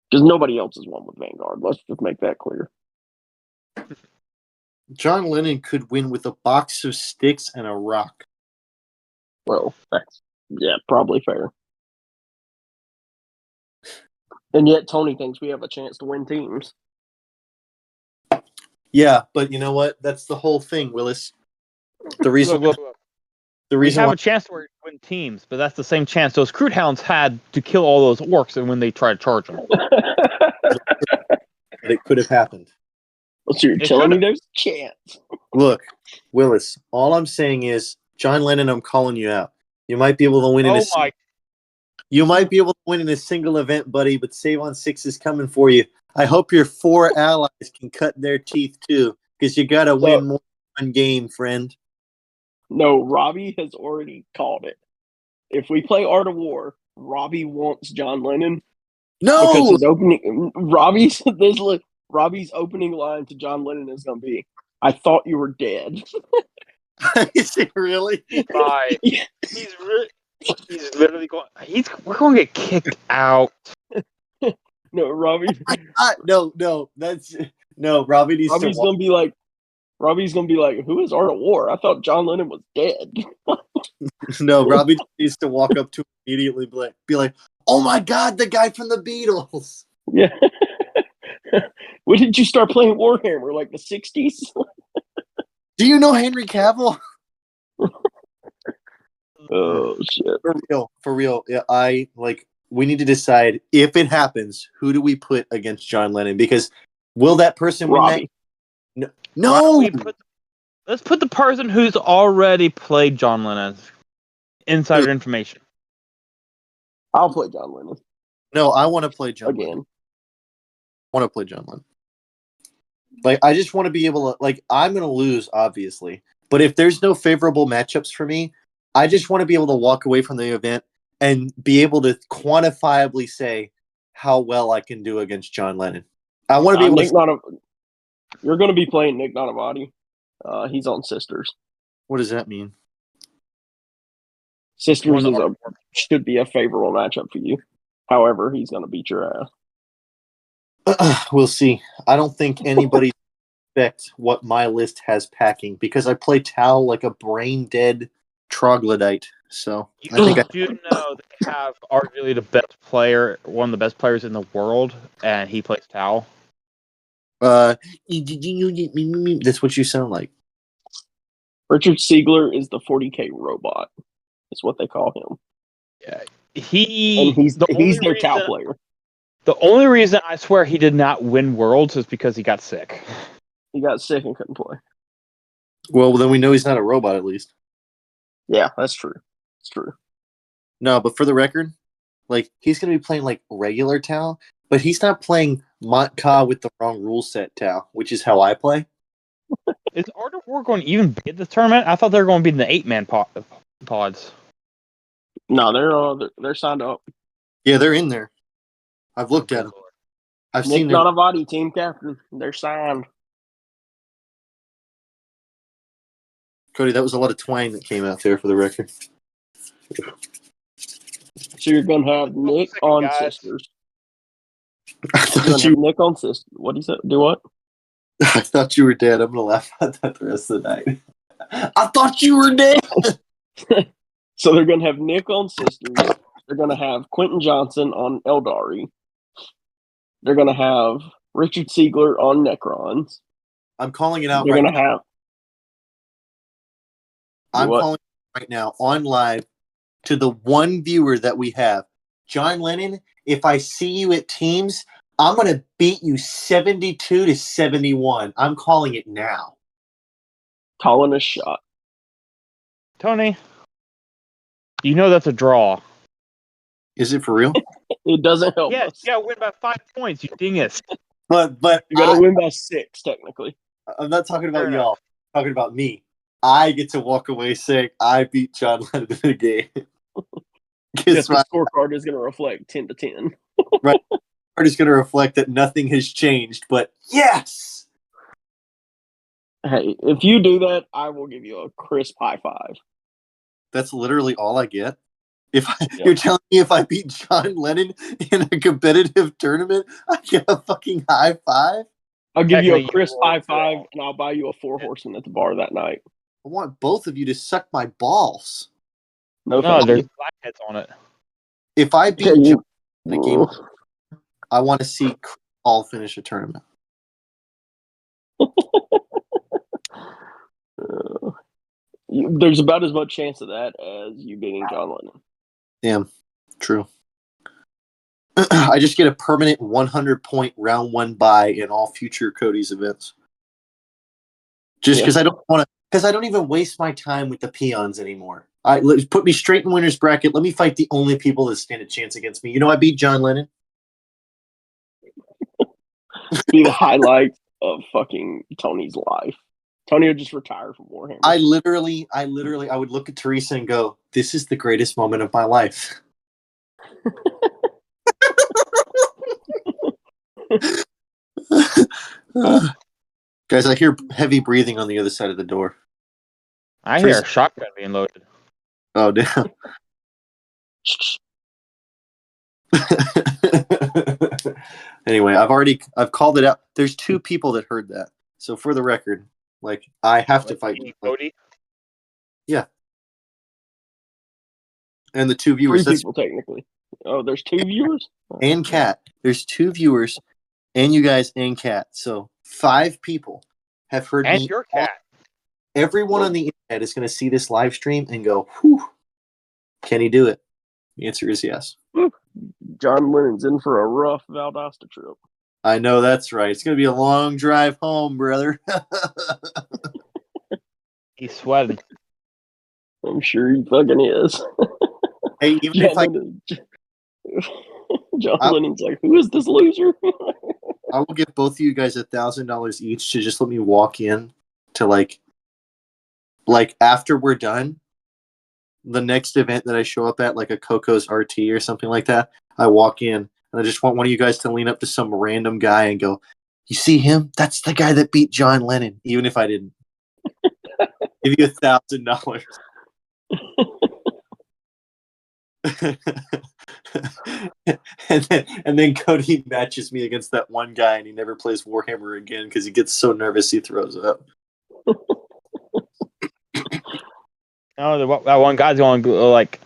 Because nobody else has won with Vanguard. Let's just make that clear. John Lennon could win with a box of sticks and a rock. Well, that's, probably fair. And yet Tony thinks we have a chance to win teams. Yeah, but you know what? That's the whole thing, Willis. The reason Look. the We reason have why a chance to win teams, but that's the same chance those Crude Hounds had to kill all those orcs and when they tried to charge them. it could have happened. So you're It telling me could've. there's a chance. Look, Willis, all I'm saying is, John Lennon, I'm calling you out. You might be able to win You might be able to win in a single event, buddy, but Save on 6 is coming for you. I hope your 4 allies can cut their teeth too, because you gotta win more than one game, friend. No, Robbie has already called it. If we play Art of War, Robbie wants John Lennon. No, Because his Robbie's opening line to John Lennon is going to be, "I thought you were dead." is it really? Bye. He's literally going. We're going to get kicked out. No, Robbie. No. Robbie needs Robbie's to. going to be like, "Who is Art of War? I thought John Lennon was dead." No, Robbie needs to walk up to him immediately, be like, "Oh my God, the guy from the Beatles." Yeah. When did you start playing Warhammer? Like the 60s? Do you know Henry Cavill? Oh shit! For real. Yeah, we need to decide if it happens, who do we put against John Lennon? Because will that person Robbie. win that? No. Let's put the person who's already played John Lennon as insider information. I'll play John Lennon. No, I want to play John again. Lennon. I want to play John Lennon. Like, I just want to be able to, like, I'm going to lose, obviously. But if there's no favorable matchups for me, I just want to be able to walk away from the event and be able to quantifiably say how well I can do against John Lennon. I want to be able to... You're going to be playing Nick Donavati. He's on Sisters. What does that mean? Sisters should be a favorable matchup for you. However, he's going to beat your ass. We'll see. I don't think anybody expects what my list has packing because I play Tal like a brain dead troglodyte. So I think I do know they have arguably the best player, one of the best players in the world, and he plays Tal. that's what you sound like. Richard Siegler is the 40K robot. Is what they call him. Yeah, he's their Tal player. The only reason I swear he did not win Worlds is because he got sick. He got sick and couldn't play. Well, then we know he's not a robot, at least. Yeah, that's true. It's true. No, but for the record, like, he's going to be playing, like, regular Tal, but he's not playing Mont-Ka with the wrong rule set Tal, which is how I play. Is Art of War going to even be at this tournament? I thought they were going to be in the 8-man pods. No, they're signed up. Yeah, they're in there. I've looked at them. I've Nick seen their. Donavati, team captain. They're signed. Cody, that was a lot of twang that came out there for the record. So you're gonna have Nick on guys. sisters. I You're thought gonna you. have Nick on sisters. What do you say? Do what? I thought you were dead. I'm gonna laugh at that the rest of the night. I thought you were dead. So they're gonna have Nick on sisters. They're gonna have Quentin Johnson on Eldari. They're gonna have Richard Siegler on Necrons. I'm calling it out They're right gonna now. have. I'm What? calling it right now on live to the one viewer that we have. John Lennon, if I see you at Teams, I'm going to beat you 72-71. I'm calling it now. Calling a shot. Tony, you know that's a draw. Is it for real? It doesn't help Yeah, us. you gotta win by 5 points, you dingus. But You gotta win by 6, technically. I'm not talking about Fair y'all. I'm talking about me. I get to walk away saying I beat John Lennon in a game. Yes, My the scorecard is gonna reflect 10-10. heart is going to reflect that nothing has changed, but yes! Hey, if you do that, I will give you a crisp high five. That's literally all I get. Yep. You're telling me if I beat John Lennon in a competitive tournament, I get a fucking high five? I'll give you a Technically, crisp you high will five, draw. and I'll buy you a 4-horseman at the bar that night. I want both of you to suck my balls. No, No, thank there's you. blackheads on it. If I beat Hey, John in a game, I want to see all finish a tournament. There's about as much chance of that as you beating John Lennon. Damn, true. I just get a permanent 100-point round 1 bye in all future Cody's events. Just because I don't want to, because I don't even waste my time with the peons anymore. Put me straight in winner's bracket. Let me fight the only people that stand a chance against me. You know, I beat John Lennon. Be the highlight of fucking Tony's life. Tony would just retire from WarHammer. I literally, I would look at Teresa and go, "This is the greatest moment of my life." Guys, I hear heavy breathing on the other side of the door. I hear a shotgun being loaded. Oh, damn. Anyway, I've called it out. There's 2 people that heard that. So for the record, like, I have to fight. Cody? Yeah. And the 2 3 viewers. people, technically. Oh, there's 2 viewers? And Kat. There's 2 viewers, and you guys and Kat. So 5 people have heard And me. your cat. Everyone on the internet is going to see this live stream and go, "Whew, can he do it?" The answer is yes. John Lennon's in for a rough Valdosta trip. I know that's right. It's going to be a long drive home, brother. He's sweating. I'm sure he fucking is. Hey, even if John Lennon's like, who is this loser? I will give both of you guys $1,000 each to just let me walk in to like after we're done, the next event that I show up at, like a Coco's RT or something like that, I walk in and I just want one of you guys to lean up to some random guy and go, "You see him? That's the guy that beat John Lennon." Even if I didn't, give you $1,000. and then Cody matches me against that one guy, and he never plays Warhammer again because he gets so nervous he throws up. No, that one guy's going like,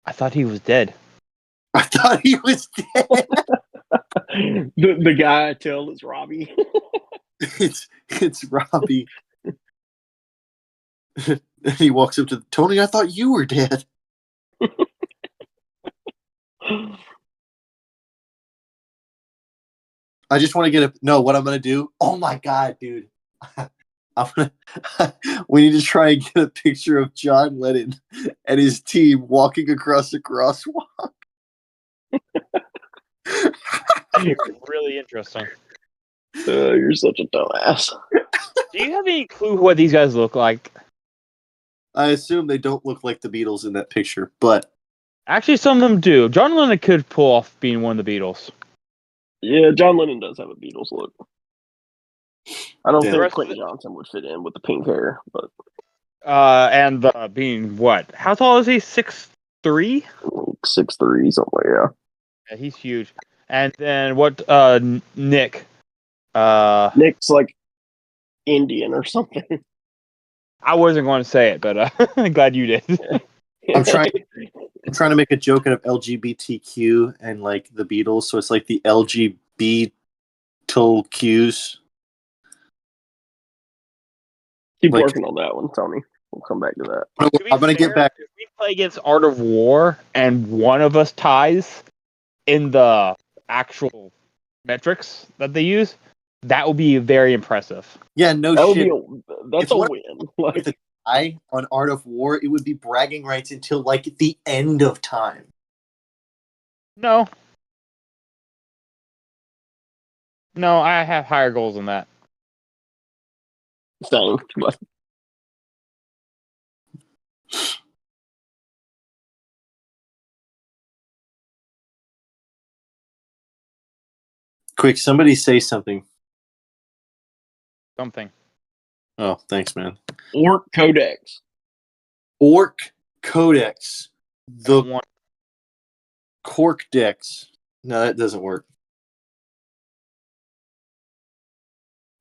I thought he was dead. I thought he was dead. the guy I tell is Robbie. It's Robbie. And he walks up to Tony. I thought you were dead. I just want to get what I'm gonna do. Oh my god, dude! We need to try and get a picture of John Lennon and his team walking across the crosswalk. Really interesting. You're such a dumbass. Do you have any clue what these guys look like? I assume they don't look like the Beatles in that picture, but Actually, some of them do. John Lennon could pull off being one of the Beatles. Yeah, John Lennon does have a Beatles look. I don't Yeah. think Quentin Johnson would fit in with the pink hair, but And being what? How tall is he? 6'3"? 6'3", something like that. Yeah, he's huge. And then what? Nick. Nick's like Indian or something. I wasn't going to say it, but I'm glad you did. I'm trying to make a joke out of LGBTQ and like the Beatles, so it's like the LGBT Qs. Keep Like- working on that one, Tony. We'll come back to that. I'm gonna get back. If we play against Art of War and one of us ties in the actual metrics that they use, that would be very impressive. Yeah, no That would shit. that's If a one- win. With a guy on Art of War, it would be bragging rights until like the end of time. No, I have higher goals than that. Same. But Quick, somebody say something. Something. Oh, thanks, man. Orc Codex. Orc Codex. The One. Cork Dex. No, that doesn't work.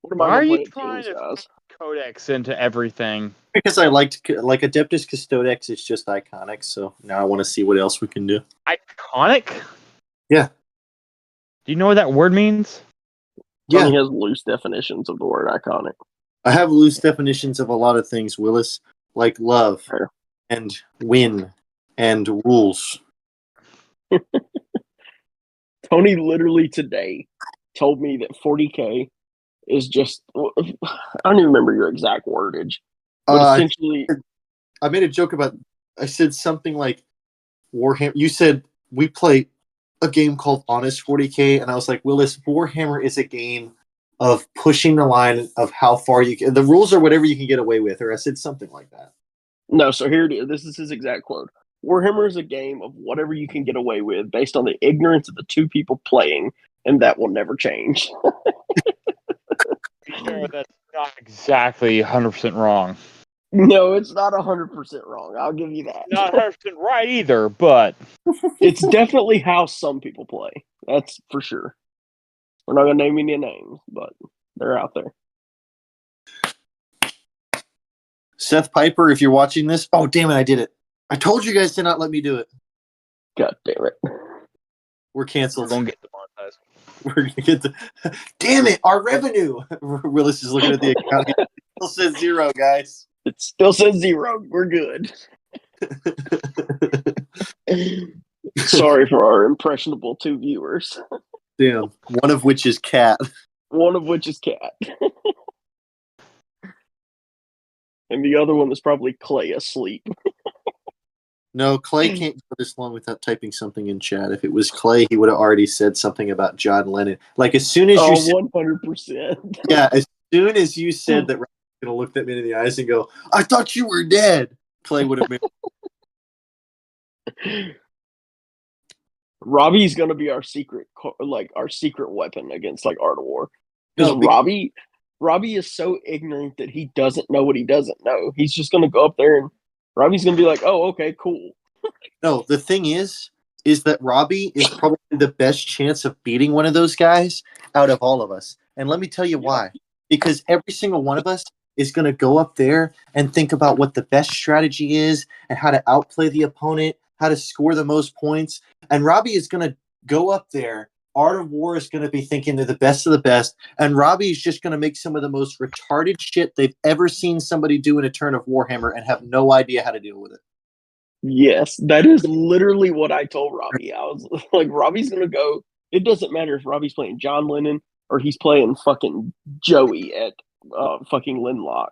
What am Why I are gonna you play in trying teams, to guys? Codex into everything? Because I like Adeptus Custodex is just iconic, so now I want to see what else we can do. Iconic? Yeah. Do you know what that word means? Yeah, Tony has loose definitions of the word iconic. I have loose definitions of a lot of things, Willis, like love Fair. and win and rules. Tony literally today told me that 40K is just, I don't even remember your exact wordage, but essentially, I made a joke about. I said something like Warhammer. You said we play a game called Honest 40K, and I was like, Willis, Warhammer is a game of pushing the line of how far you can. The rules are whatever you can get away with, or I said something like that. no, so here it is. This is his exact quote. Warhammer is a game of whatever you can get away with based on the ignorance of the two people playing, and that will never change. Be sure that's not exactly 100% wrong. No, it's not 100% wrong. I'll give you that. Not 100% right either, but It's definitely how some people play. That's for sure. We're not going to name any names, but they're out there. Seth Piper, if you're watching this, oh damn it, I did it. I told you guys to not let me do it. God damn it. We're we're canceled. going to get demonetized. We're gonna get the. Damn it, our revenue. Willis is looking at the account. It still says 0, guys. It still says 0. We're good. Sorry for our impressionable 2 viewers. Damn. One of which is Cat. One of which is Cat. And the other one is probably Clay asleep. No, Clay can't go this long without typing something in chat. If it was Clay, he would have already said something about John Lennon. Like as soon as you said, 100%. yeah, as soon as you said that Robbie's gonna look at me in the eyes and go, "I thought you were dead," Clay would have made. Robbie's gonna be our secret, our secret weapon against like Art of War. Because No, because- Robbie is so ignorant that he doesn't know what he doesn't know. He's just gonna go up there and Robbie's gonna be like, "Oh, okay, cool." No, the thing is that Robbie is probably the best chance of beating one of those guys out of all of us. And let me tell you why. Because every single one of us is going to go up there and think about what the best strategy is and how to outplay the opponent, how to score the most points. And Robbie is going to go up there. Art of War is going to be thinking they're the best of the best. And Robbie is just going to make some of the most retarded shit they've ever seen somebody do in a turn of Warhammer and have no idea how to deal with it. Yes, that is literally what I told Robbie. I was like, Robbie's gonna go. It doesn't matter if Robbie's playing John Lennon or he's playing fucking Joey at fucking Linlock.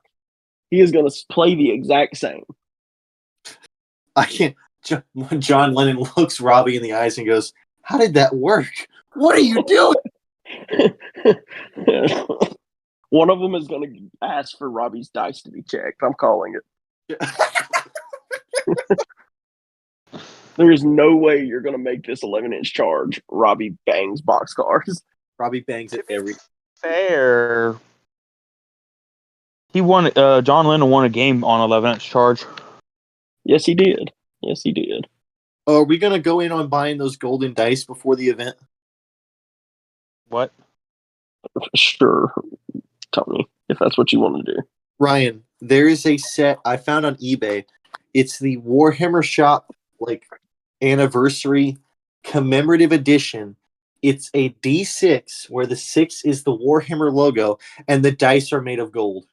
He is gonna play the exact same. I can't. John Lennon looks Robbie in the eyes and goes, "How did that work? What are you doing?" One of them is gonna ask for Robbie's dice to be checked. I'm calling it. There is no way you're going to make this 11-inch charge. Robbie bangs boxcars. Robbie bangs it every. Fair. He won. John Lennon won a game on 11-inch charge. Yes, he did. Yes, he did. Oh, are we gonna go in on buying those golden dice before the event? What? Sure, Tony, if that's what you want to do. Ryan, there is a set I found on eBay. It's the Warhammer Shop anniversary commemorative edition. It's a D6 where the 6 is the Warhammer logo and the dice are made of gold.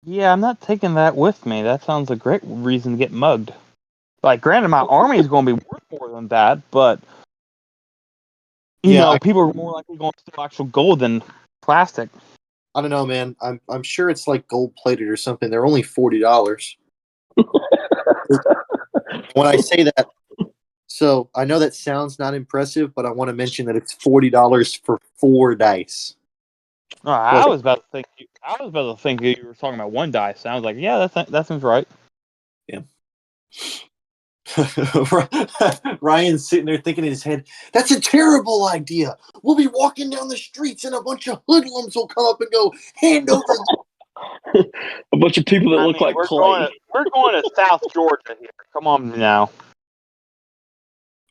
Yeah, I'm not taking that with me. That sounds a great reason to get mugged. Like, granted, my army is going to be worth more than that, but you know, people are more likely going to steal actual gold than plastic. I don't know, man. I'm sure it's like gold plated or something. They're only $40. When I say that, so I know that sounds not impressive, but I want to mention that it's $40 for 4 dice. Oh, I was about to think. I was about to think you were talking about one dice. I was like, yeah, that seems right. Yeah. Ryan's sitting there thinking in his head, that's a terrible idea. We'll be walking down the streets and a bunch of hoodlums will come up and go, hand over. A bunch of people that look like Clay. We're going to South Georgia here. Come on now.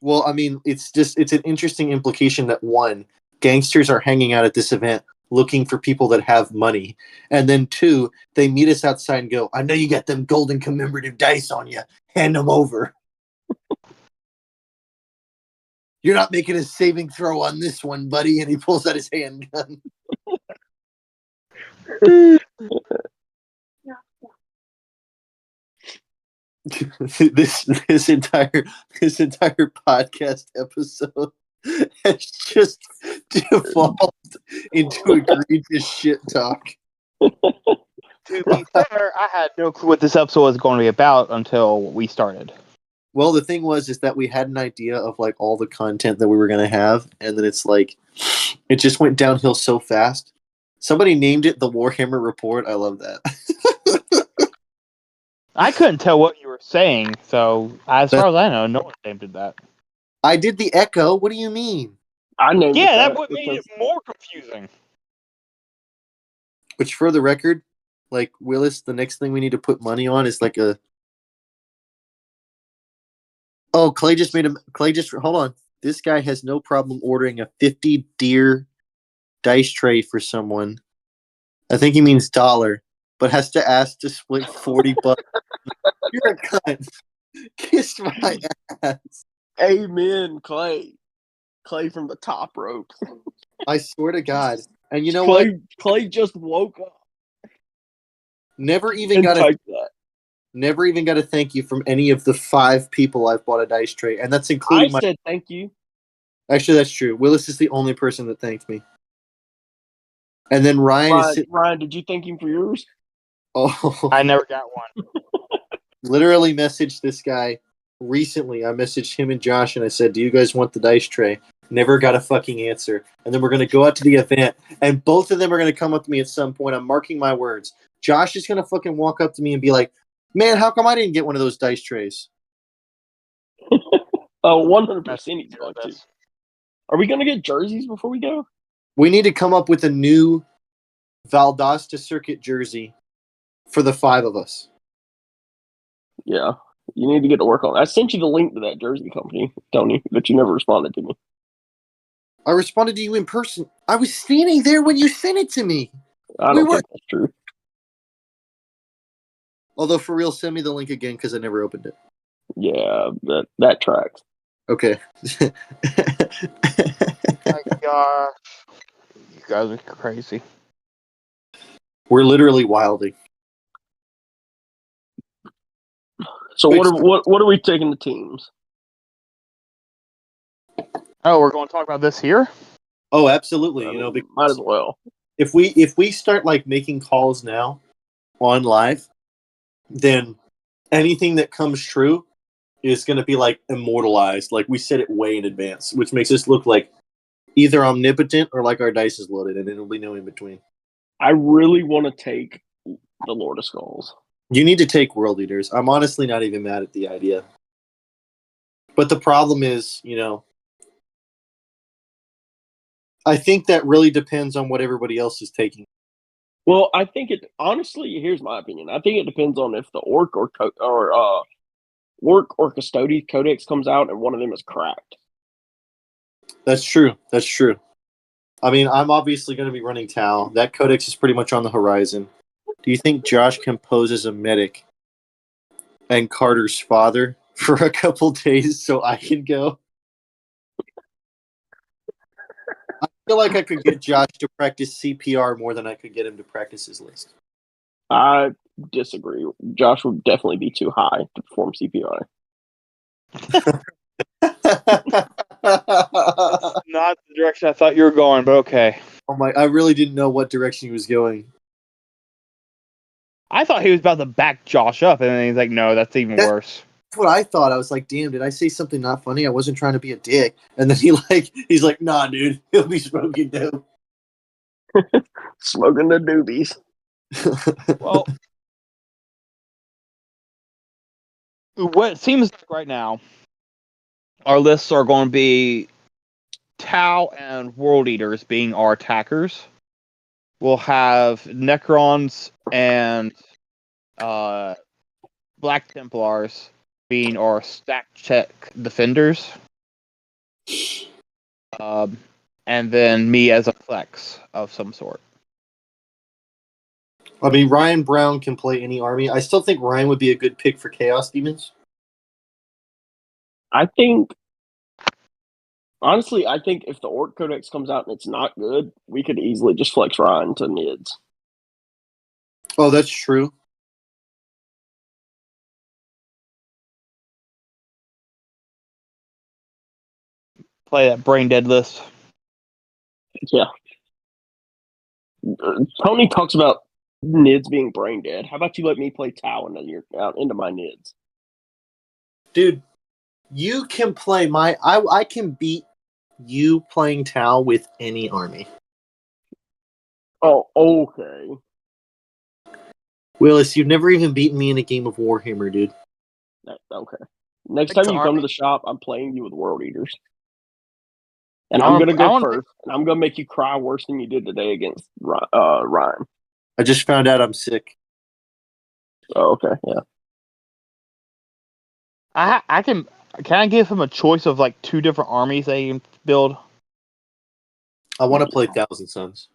Well, I mean, it's an interesting implication that one, gangsters are hanging out at this event looking for people that have money. And then two, they meet us outside and go, I know you got them golden commemorative dice on you. Hand them over. You're not making a saving throw on this one, buddy. And he pulls out his handgun. This entire podcast episode has just devolved into egregious shit talk. To be fair, I had no clue what this episode was going to be about until we started. Well, the thing is that we had an idea of like all the content that we were going to have, and then it's like it just went downhill so fast. Somebody named it the Warhammer Report. I love that. I couldn't tell what you were saying, so as far as I know, no one named it that. I did the echo. What do you mean? I named it that would make it more confusing. Which, for the record, like Willis, the next thing we need to put money on is like a. Oh, Clay just hold on. This guy has no problem ordering a 50 deer dice tray for someone. I think he means dollar, but has to ask to split $40. You're a cunt. Kiss my ass. Amen, Clay. Clay from the top rope. I swear to God. And you know Clay, what? Clay just woke up. Never even got a thank you from any of the 5 people I've bought a dice tray, and that's including I said thank you. Actually, that's true. Willis is the only person that thanked me. And then Ryan, did you thank him for yours? Oh, I never got one. Literally messaged this guy recently. I messaged him and Josh, and I said, "Do you guys want the dice tray?" Never got a fucking answer. And then we're going to go out to the event, and both of them are going to come up to me at some point. I'm marking my words. Josh is going to fucking walk up to me and be like, "Man, how come I didn't get one of those dice trays?" 100% he's going to. Are we going to get jerseys before we go? We need to come up with a new Valdosta Circuit jersey for the 5 of us. Yeah, you need to get to work on it. I sent you the link to that jersey company, Tony, but you never responded to me. I responded to you in person. I was standing there when you sent it to me. I don't think that's true. Although, for real, send me the link again because I never opened it. Yeah, that tracks. Okay. My gosh. You guys are crazy. We're literally wilding. So what are we taking the teams? Oh, we're going to talk about this here? Oh, absolutely. Might as well. If we start like making calls now on live, then anything that comes true is going to be like immortalized. Like we said it way in advance, which makes us look like either omnipotent or like our dice is loaded, and it'll be no in between. I really want to take the Lord of Skulls. You need to take World Eaters. I'm honestly not even mad at the idea. But the problem is, I think that really depends on what everybody else is taking. Well, I think it honestly. Here's my opinion. I think it depends on if the orc or custodian codex comes out and one of them is cracked. That's true. That's true. I mean, I'm obviously going to be running Tau. That codex is pretty much on the horizon. Do you think Josh can pose as a medic and Carter's father for a couple days so I can go? I feel like I could get Josh to practice CPR more than I could get him to practice his list. I disagree. Josh would definitely be too high to perform CPR. Not the direction I thought you were going, but okay. Oh my! I really didn't know what direction he was going. I thought he was about to back Josh up, and then he's like, "No, that's even worse." That's what I thought. I was like, "Damn, did I say something not funny? I wasn't trying to be a dick." And then he's like, "Nah, dude, he'll be smoking dope." Smoking the doobies. Well, what it seems like right now, our lists are going to be Tau and World Eaters being our attackers. We'll have Necrons and Black Templars being our stack check defenders. And then me as a flex of some sort. I mean, Ryan Brown can play any army. I still think Ryan would be a good pick for Chaos Demons. Honestly, I think if the Orc Codex comes out and it's not good, we could easily just flex Ryan to Nids. Oh, that's true. Play that brain dead list. Yeah. Tony talks about Nids being brain dead. How about you let me play Tau and then you're out into my Nids? Dude, you can play I can beat you playing Tau with any army. Oh, okay. Willis, you've never even beaten me in a game of WarHammer, dude. Okay. Next time you come to the shop, I'm playing you with World Eaters. And I'm going to go first, and I'm going to make you cry worse than you did today against Ryan. I just found out I'm sick. Oh, okay, yeah. I can I give him a choice of like two different armies that he can build? I want to play Thousand Suns.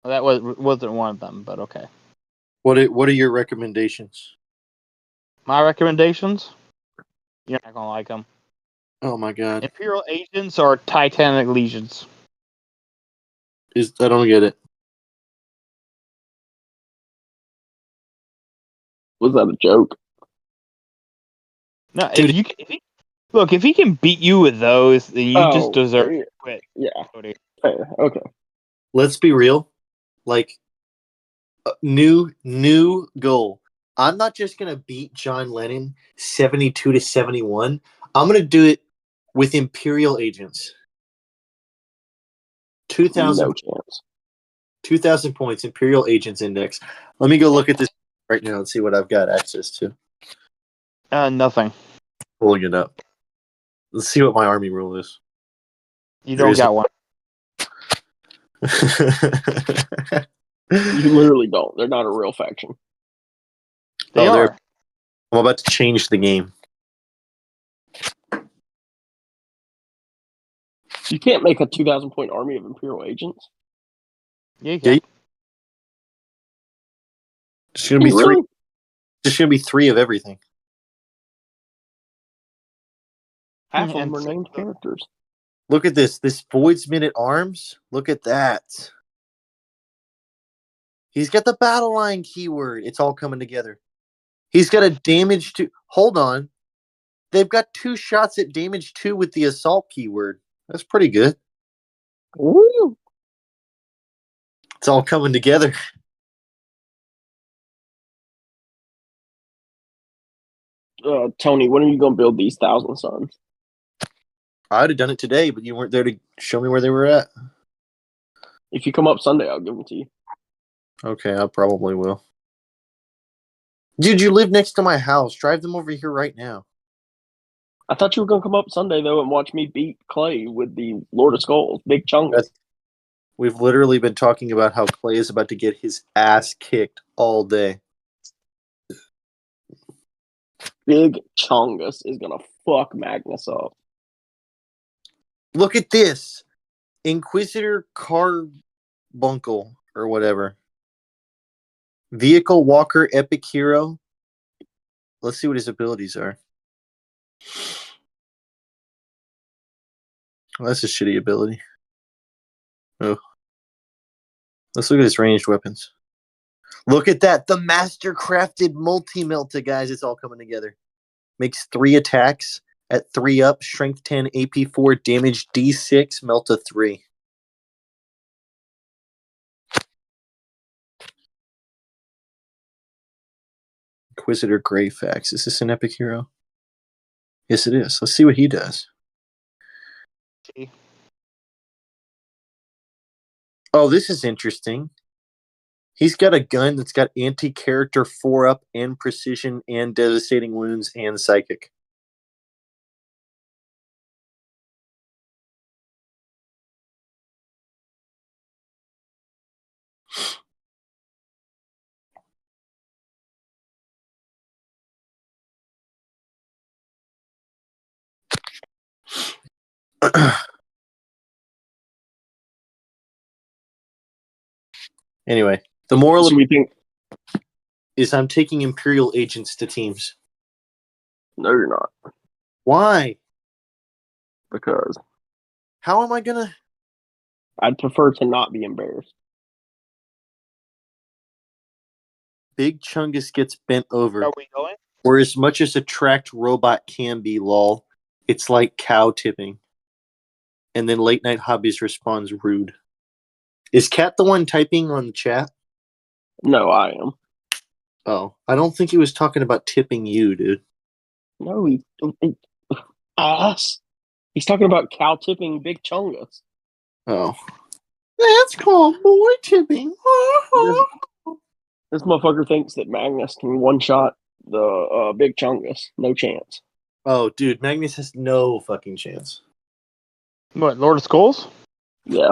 That wasn't one of them, but okay. What are your recommendations? My recommendations? You're not gonna like them. Oh my god! Imperial Agents or Titanic Legions? I don't get it. Was that a joke? No, dude, if he can beat you with those, then you just deserve to quit. Yeah. Okay. Let's be real. Like, new goal. I'm not just gonna beat John Lennon 72-71. I'm gonna do it with Imperial Agents. 2,000. No chance. 2,000 points. Imperial Agents Index. Let me go look at this right now and see what I've got access to. Nothing. Pulling it up. Let's see what my army rule is. You don't got one. You literally don't. They're not a real faction. They are. I'm about to change the game. You can't make a 2,000 point army of Imperial Agents. Yeah, you can. There's gonna be three. There's gonna be 3 of everything. Half of them are named characters. Look at this. This Void's Minute Arms. Look at that. He's got the battle line keyword. It's all coming together. He's got a damage 2. Hold on. They've got 2 shots at damage 2 with the assault keyword. That's pretty good. Ooh. It's all coming together. Tony, when are you going to build these 1,000 Suns? I would have done it today, but you weren't there to show me where they were at. If you come up Sunday, I'll give them to you. Okay, I probably will. Dude, you live next to my house. Drive them over here right now. I thought you were gonna come up Sunday though and watch me beat Clay with the Lord of Skulls, Big Chungus. We've literally been talking about how Clay is about to get his ass kicked all day. Big Chungus is gonna fuck Magnus up. Look at this. Inquisitor Carbuncle or whatever. Vehicle Walker Epic Hero. Let's see what his abilities are. Well, that's a shitty ability. Oh. Let's look at his ranged weapons. Look at that. The Master Crafted Multi-Melta, guys. It's all coming together. Makes 3 attacks at 3 up, strength 10, AP 4, damage D6, Melta 3. Inquisitor Greyfax. Is this an epic hero? Yes, it is. Let's see what he does. Oh, this is interesting. He's got a gun that's got anti-character 4-up and precision and devastating wounds and psychic. Anyway, the moral So we think is I'm taking Imperial agents to teams. no, you're not, Why? because How am I gonna? I'd prefer to not be embarrassed. Big Chungus gets bent over. Are we going? Or as much as a tracked robot can be, lol, it's like cow tipping. And then Late Night Hobbies responds rude. Is Kat the one typing on the chat? No, I am. Oh, I don't think he was talking about tipping you, dude. No, he ass. He's talking about cow tipping Big Chungus. Oh. That's called boy tipping. This motherfucker thinks that Magnus can one-shot the Big Chungus. No chance. Oh, dude, Magnus has no fucking chance. What, Lord of Skulls? Yeah.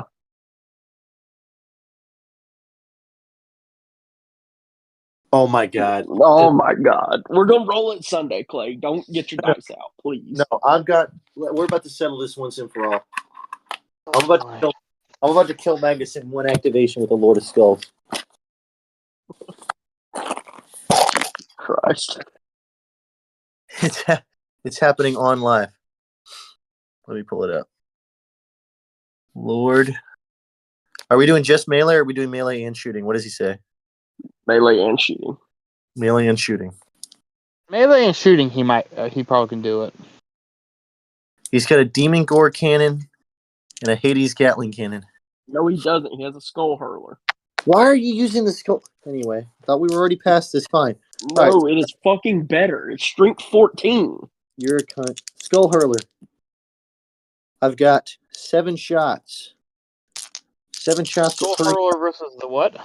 Oh my god. Oh my god. We're gonna roll it Sunday, Clay. Don't get your dice out, please. No, we're about to settle this once and for all. I'm about to kill Magnus in one activation with the Lord of Skulls. Christ. It's happening on live. Let me pull it up. Lord. Are we doing just melee or are we doing melee and shooting? What does he say? Melee and shooting. Melee and shooting. Melee and shooting, he probably can do it. He's got a Demon Gore cannon and a Hades Gatling cannon. No, he doesn't. He has a skull hurler. Why are you using the skull? Anyway, thought we were already past this. Fine. No, it is fucking better. It's strength 14. You're a cunt. Skull hurler. I've got 7 shots. 7 shots. Skull hurler versus the what?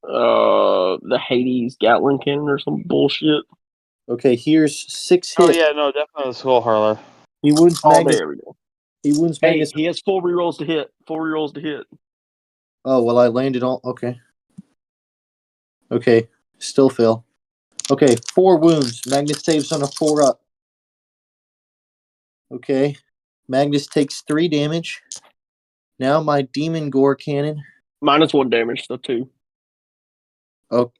The Hades Gatling cannon or some bullshit. Okay, here's 6 hits. Oh yeah, no, definitely the skull hurler. He wounds Oh, Magnus. there we go. He wounds Hey, Magnus. he has 4 rerolls to hit. 4 rerolls to hit. Oh, well, I landed all. Okay. Okay, still fail. Okay, 4 wounds. Magnus saves on a 4-up. Okay, Magnus takes 3 damage. Now my Demon Gore cannon. -1 damage, so 2. Oh,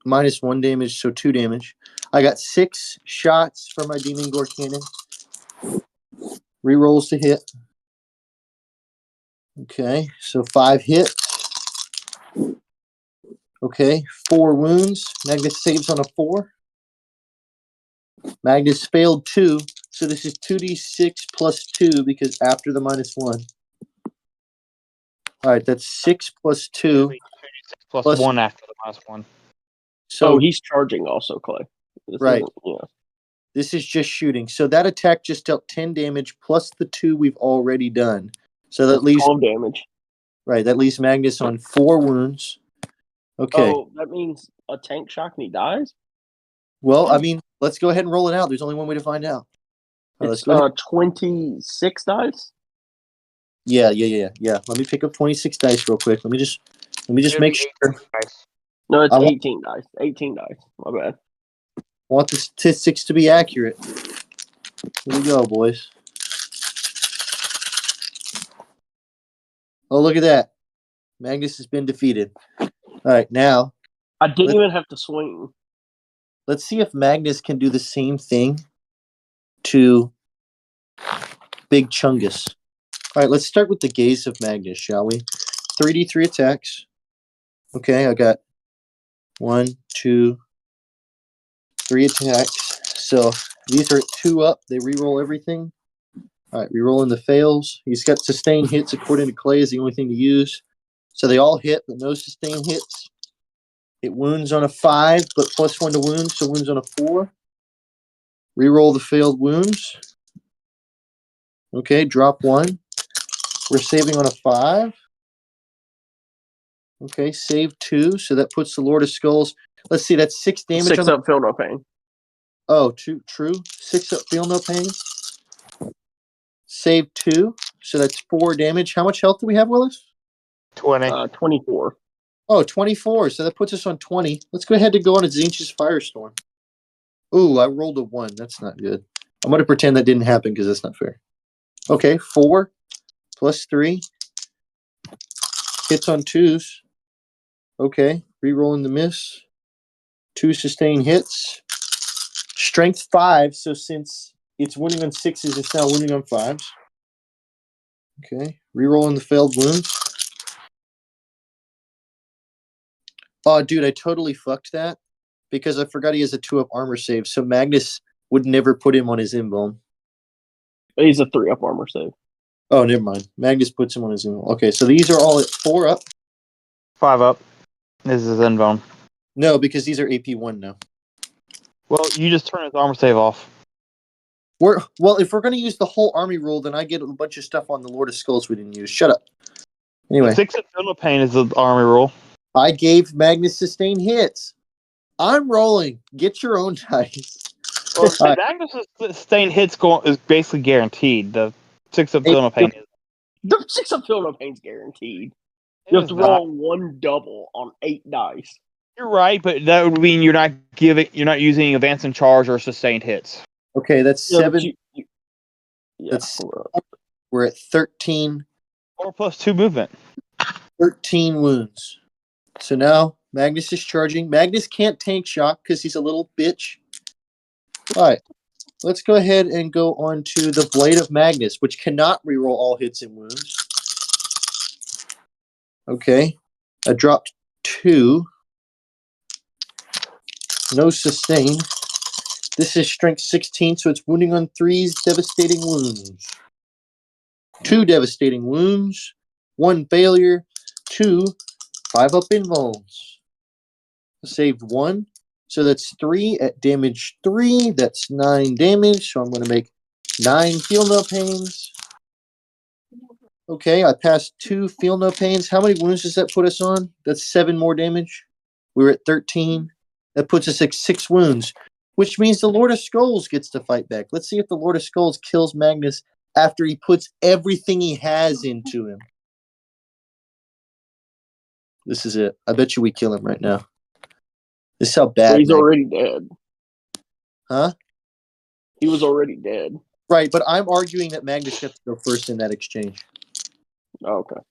-1 damage, so 2 damage. I got 6 shots for my Demon Gore cannon. Rerolls to hit. Okay, so 5 hits. Okay, 4 wounds. Magnus saves on a 4. Magnus failed 2, so this is 2d6 plus 2 because after the -1. All right, that's 6 plus 2. Plus Plus- 1 after the -1. So he's charging also, Clay. This Right. Yeah. this is just shooting. So that attack just dealt 10 damage plus the 2 we've already done. So that That's leaves 12 damage. That leaves Magnus on 4 wounds. Okay. Oh, that means a tank shock and he dies? Well, I mean, let's go ahead and roll it out. There's only one way to find out. All right, let's It's go ahead. 26 dice? Yeah. Let me pick up 26 dice real quick. Let me just make sure. Nice. No, it's I want- 18 dice. 18 dice. My bad. Want the statistics to be accurate. Here we go, boys. Oh, look at that. Magnus has been defeated. All right, now I didn't Let- even have to swing. let's see if Magnus can do the same thing to Big Chungus. All right, let's start with the gaze of Magnus, shall we? 3d3 attacks. Okay, I got 1, 2, 3 attacks. So these are 2 up. They reroll everything. All right, rerolling the fails. He's got sustained hits according to Clay is the only thing to use. So they all hit, but no sustained hits. It wounds on a 5, but +1 to wounds, so wounds on a 4. Reroll the failed wounds. Okay, drop 1. We're saving on a 5. Okay, save 2, so that puts the Lord of Skulls. Let's see, that's 6 damage 6 on the. up, feel no pain. Oh, true. 6 up, feel no pain. Save 2, so that's 4 damage. How much health do we have, Willis? 20. 24. Oh, 24, so that puts us on 20. Let's go ahead and go on a Zinch's Firestorm. Ooh, I rolled a 1. That's not good. I'm going to pretend that didn't happen because that's not fair. Okay, 4 plus 3. Hits on 2s. Okay, rerolling the miss. 2 sustained hits. Strength 5, so since it's wounding on 6s, it's now wounding on 5s. Okay, rerolling the failed wounds. Oh, dude, I totally fucked that because I forgot he has a 2-up armor save, so Magnus would never put him on his invuln. He's a 3 up armor save. Oh, never mind. Magnus puts him on his invuln. Okay, so these are all at 4 up. 5 up. This is Zenbone. No, because these are AP1 now. Well, you just turn his armor save off. Well, if we're going to use the whole army rule, then I get a bunch of stuff on the Lord of Skulls we didn't use. Shut up. Anyway, 6 up feel no pain is the army rule. I gave Magnus sustained hits. I'm rolling. Get your own dice. Well, All right. Magnus' sustained hits is basically guaranteed. The 6 up feel no pain is. The 6 up, feel no pain's guaranteed. It You have is to not. roll 1 double on 8 dice. You're right, but that would mean you're not using advance and charge or sustained hits. Okay, that's Yeah, 7. yeah. That's we're at 13 Or plus 2 movement. wounds. So now Magnus is charging. Magnus can't tank shock because he's a little bitch. All right. Let's go ahead and go on to the Blade of Magnus, which cannot reroll all hits and wounds. Okay. I dropped 2. No sustain. This is strength 16, so it's wounding on 3s, devastating wounds. 2 devastating wounds. 1 failure. 2 5 up invulns. Saved 1. So that's 3 at damage 3. That's 9 damage. So I'm going to make 9 feel no pains. Okay, I passed 2 feel no pains. How many wounds does that put us on? That's 7 more damage. We were at 13. That puts us at 6 wounds, which means the Lord of Skulls gets to fight back. Let's see if the Lord of Skulls kills Magnus after he puts everything he has into him. This is it. I bet you we kill him right now. This is how bad. He's already dead. Huh? He was already dead. Right, but I'm arguing that Magnus got to go first in that exchange. Oh, okay.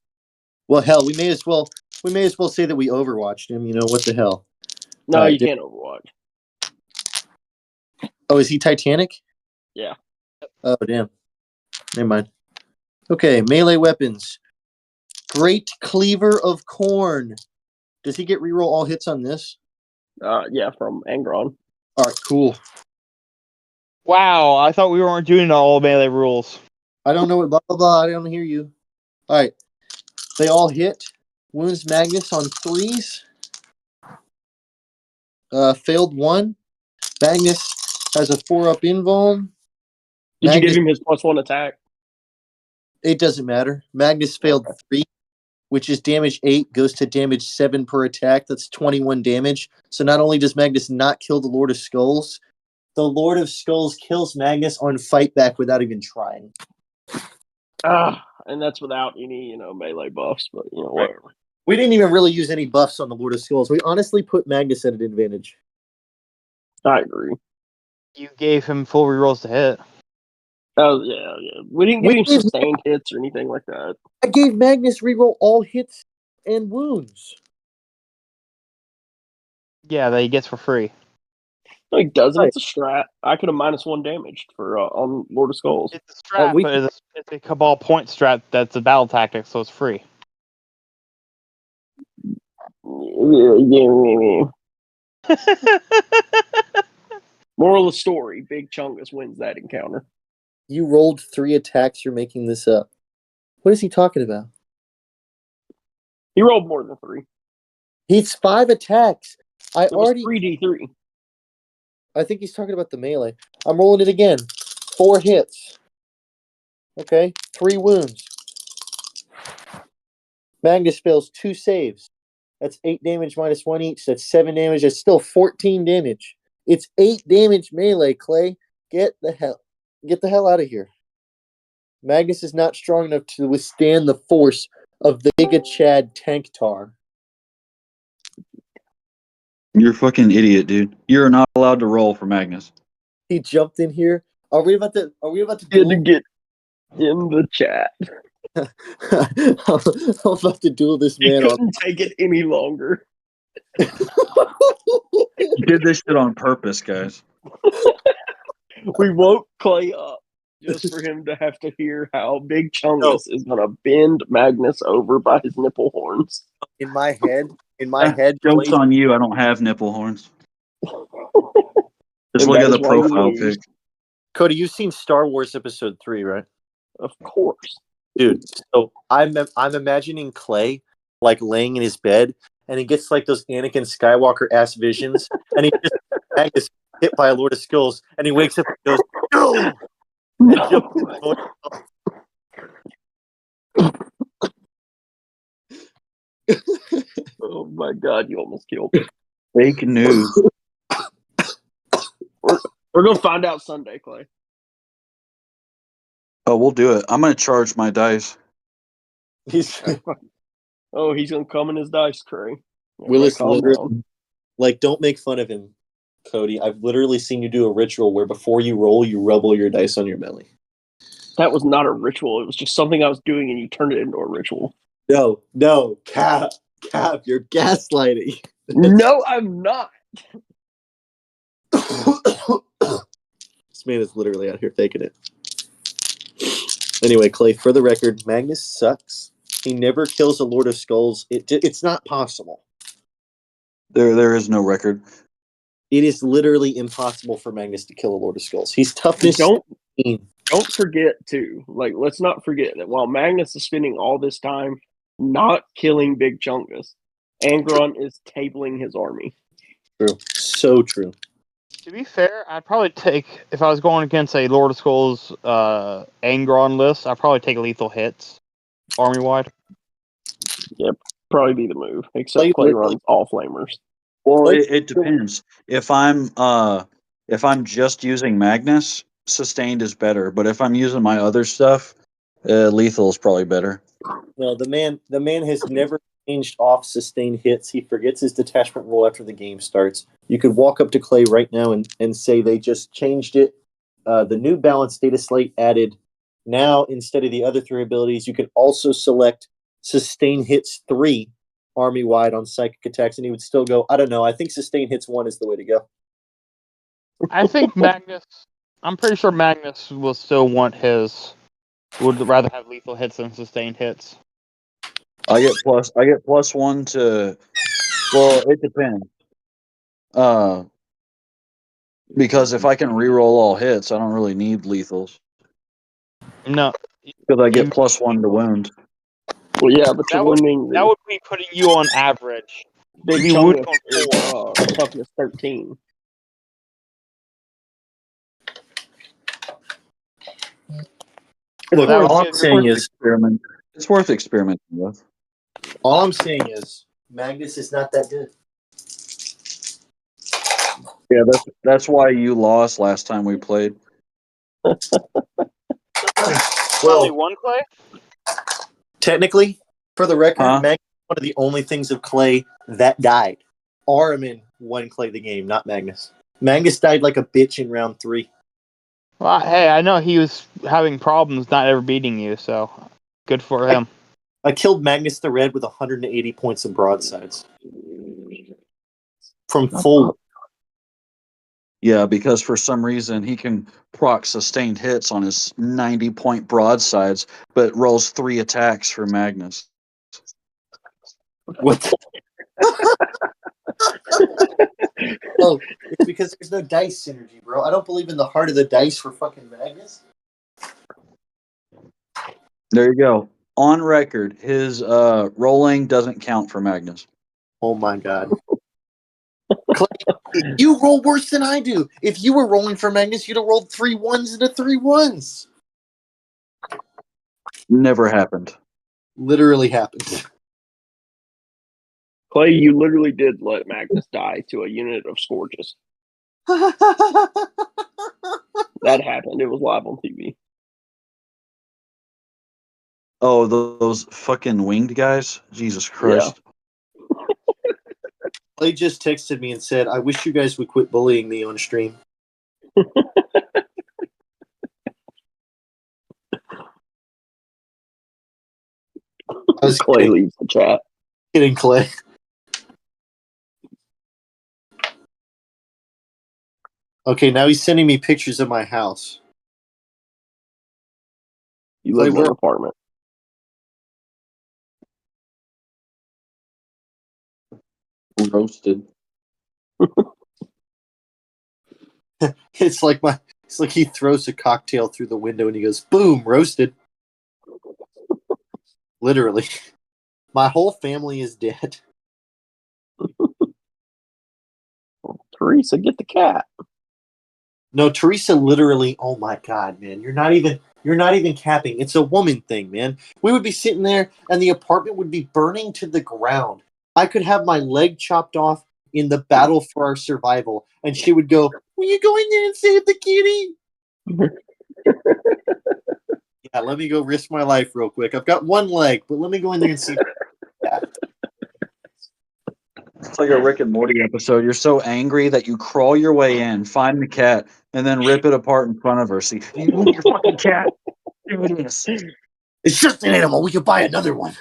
Well, hell, we may as well say that we overwatched him. You know what the hell? No, Right, you can't Overwatch. Oh, is he Titanic? Yeah. Oh, damn. Never mind. Okay, melee weapons. Great Cleaver of Corn. Does he get reroll all hits on this? Yeah, from Angron. All right, cool. Wow, I thought we weren't doing all melee rules. I don't know what blah blah blah. I don't hear you. All right, they all hit. Wounds Magnus on 3s. Failed 1. Magnus has a 4-up invuln. Did you Magnus, give him his +1 attack? it doesn't matter. Magnus failed Okay. 3. which is damage 8, goes to damage 7 per attack. That's 21 damage. So not only does Magnus not kill the Lord of Skulls, the Lord of Skulls kills Magnus on fight back without even trying. And that's without any, melee buffs, but, whatever. We didn't even really use any buffs on the Lord of Skulls. We honestly put Magnus at an advantage. I agree. You gave him full rerolls to hit. Oh, yeah. We didn't give him sustained hits or anything like that. I gave Magnus reroll all hits and wounds. Yeah, that he gets for free. No, he doesn't. It's a strat. I could have -1 damaged for on Lord of Skulls. It's a strat, but it's a Cabal point strat that's a battle tactic, so it's free. Moral of the story, Big Chungus wins that encounter. You rolled 3 attacks, you're making this up. What is he talking about? He rolled more than 3. He's 5 attacks. It was 3d3. I think he's talking about the melee. I'm rolling it again. 4 hits. Okay, 3 wounds. Magnus fails 2 saves. That's 8 damage minus 1 each. That's 7 damage. That's still 14 damage. It's 8 damage melee, Clay. Get the hell out of here. Magnus is not strong enough to withstand the force of the Giga Chad Tank Tar. You're a fucking idiot, dude. You're not allowed to roll for Magnus. He jumped in here. Are we about to Good to get in the chat. I'm about to duel this He man. couldn't take it any longer. You did this shit on purpose, guys. We woke Clay up just for him to have to hear how Big Chungus is gonna bend Magnus over by his nipple horns. In my head, Joke's Clay, on you. I don't have nipple horns. Just And look that at the is why you profile lose. pic. Cody, you've seen Star Wars Episode 3, right? Of course. Dude, so I'm imagining Clay like laying in his bed, and he gets like those Anakin Skywalker ass visions, and he just Magnus hit by a Lord of Skulls, and he wakes up and goes, "No!" And jumps in the Oh my god, you almost killed me. Fake news. We're gonna find out Sunday, Clay. Oh, we'll do it. I'm gonna charge my dice. He's He's gonna come in his dice tray. Willis Calm literally, down. like, don't make fun of him, Cody. I've literally seen you do a ritual where before you roll, you rub all your dice on your belly. That was not a ritual. It was just something I was doing, and you turned it into a ritual. No, Cap, you're gaslighting. No, I'm not. This man is literally out here faking it. Anyway, Clay, for the record, Magnus sucks. He never kills a Lord of Skulls. It's not possible. There is no record. It is literally impossible for Magnus to kill a Lord of Skulls. He's toughness. Don't forget too. Like, let's not forget that while Magnus is spending all this time not killing Big Chungus, Angron is tabling his army. True. So true. To be fair, I'd probably take, if I was going against a Lord of Skulls Angron list, I'd probably take lethal hits army wide. Yep, probably be the move. Except Clay runs all flamers. Well, it depends. If I'm just using Magnus, sustained is better. But if I'm using my other stuff, lethal is probably better. No, the man has never changed off sustained hits. He forgets his detachment roll after the game starts. You could walk up to Clay right now and say they just changed it. The new balanced data slate added now, instead of the other 3 abilities, you can also select sustain hits 3 army wide on psychic attacks, and he would still go, I don't know, I think sustain hits 1 is the way to go. I think I'm pretty sure Magnus will still would rather have lethal hits than sustained hits. I get +1 to. Well, it depends. Because if I can reroll all hits, I don't really need lethals. No, because I get +1 to wound. Well, yeah, but that would be putting you on average. Big You would Chungus is toughness 13. Look, that all I'm would saying is it's worth experimenting with. All I'm saying is Magnus is not that good. Yeah, that's why you lost last time we played. Only one Clay? Technically, for the record, Huh? Magnus is one of the only things of Clay that died. Armin won Clay the game, not Magnus. Magnus died like a bitch in round 3. Well, hey, I know he was having problems not ever beating you, so good for him. I killed Magnus the Red with 180 points of broadsides. From full. Yeah, because for some reason he can proc sustained hits on his 90-point broadsides, but rolls 3 attacks for Magnus. What? Oh, it's because there's no dice synergy, bro. I don't believe in the heart of the dice for fucking Magnus. There you go. On record, his rolling doesn't count for Magnus. Oh my god. Clay, you roll worse than I do. If you were rolling for Magnus, you'd have rolled 3 1s into 3 1s. Never happened. Literally happened. Clay, you literally did let Magnus die to a unit of Scourges. That happened. It was live on TV. Oh, those fucking winged guys? Jesus Christ. Clay just texted me and said, I wish you guys would quit bullying me on stream. I was Clay leaves the chat. kidding, Clay. Okay, now he's sending me pictures of my house. You Clay, live in where- an apartment. Roasted. It's like he throws a cocktail through the window and he goes, boom, roasted. Literally. My whole family is dead. Teresa, get the cat. No, Teresa literally, oh my god, man. You're not even capping. It's a woman thing, man. We would be sitting there and the apartment would be burning to the ground. I could have my leg chopped off in the battle for our survival, and she would go, will you go in there and save the kitty? Yeah, let me go risk my life real quick. I've got one leg, but let me go in there and see. It's like a Rick and Morty episode. You're so angry that you crawl your way in, find the cat, and then rip it apart in front of her. See, you want your fucking cat? Here it is. It's just an animal. We could buy another one.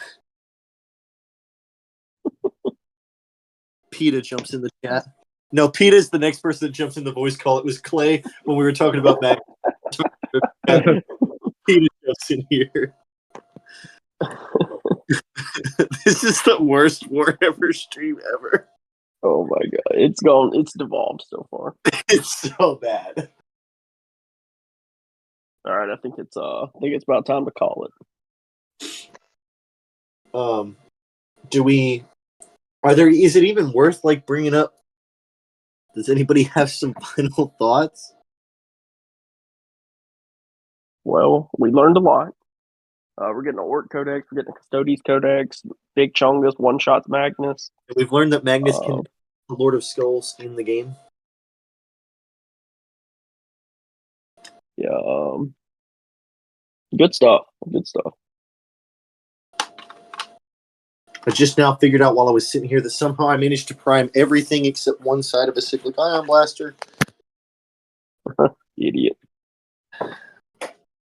PETA jumps in the chat. No, PETA's the next person that jumps in the voice call. It was Clay when we were talking about Mac. PETA jumps in here. This is the worst WarHammer stream ever. Oh my god. It's devolved so far. It's so bad. Alright, I think it's about time to call it. Is it even worth like bringing up? Does anybody have some final thoughts? Well, we learned a lot. We're getting an Orc Codex, we're getting a Custodes Codex, Big Chongus, One Shots Magnus. We've learned that Magnus can be the Lord of Skulls in the game. Yeah, good stuff. Good stuff. I just now figured out while I was sitting here that somehow I managed to prime everything except one side of a cyclic ion blaster. Idiot.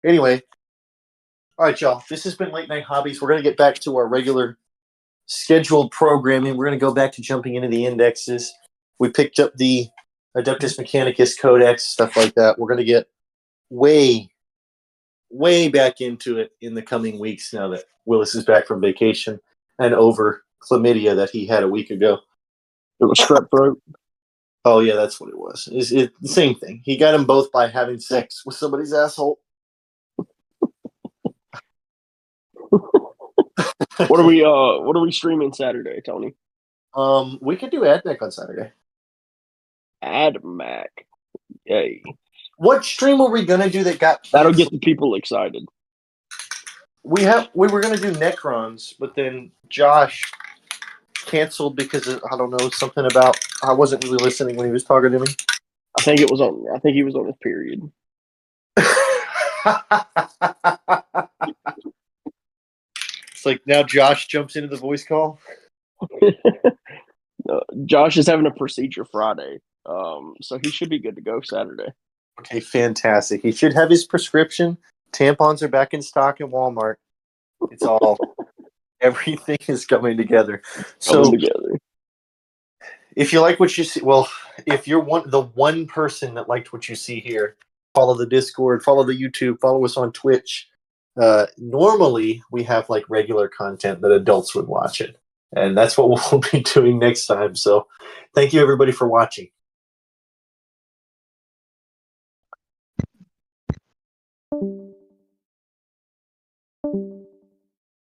Anyway, all right, y'all. This has been Late Night Hobbies. We're going to get back to our regular scheduled programming. We're going to go back to jumping into the indexes. We picked up the Adeptus Mechanicus Codex, stuff like that. We're going to get way back into it in the coming weeks now that Willis is back from vacation and over chlamydia that he had a week ago. It was strep throat. Oh, yeah, that's what it was. It's the same thing. He got them both by having sex with somebody's asshole. What are we streaming Saturday, Tony? We could do AdMac on Saturday. AdMac. Yay. What stream are we gonna do that got That'll canceled? get the people excited. we were gonna do Necrons, but then Josh canceled because I don't know, something about I wasn't really listening when he was talking to me. I think he was on his period. It's like now Josh jumps into the voice call. Josh is having a procedure Friday, so he should be good to go Saturday. Okay, fantastic. He should have his prescription. Tampons are back in stock at Walmart. It's all everything is coming together. So if you like what you see, well, if you're the one person that liked what you see here, follow the Discord, follow the YouTube, follow us on Twitch. Normally we have like regular content that adults would watch it, and that's what we'll be doing next time. So thank you everybody for watching.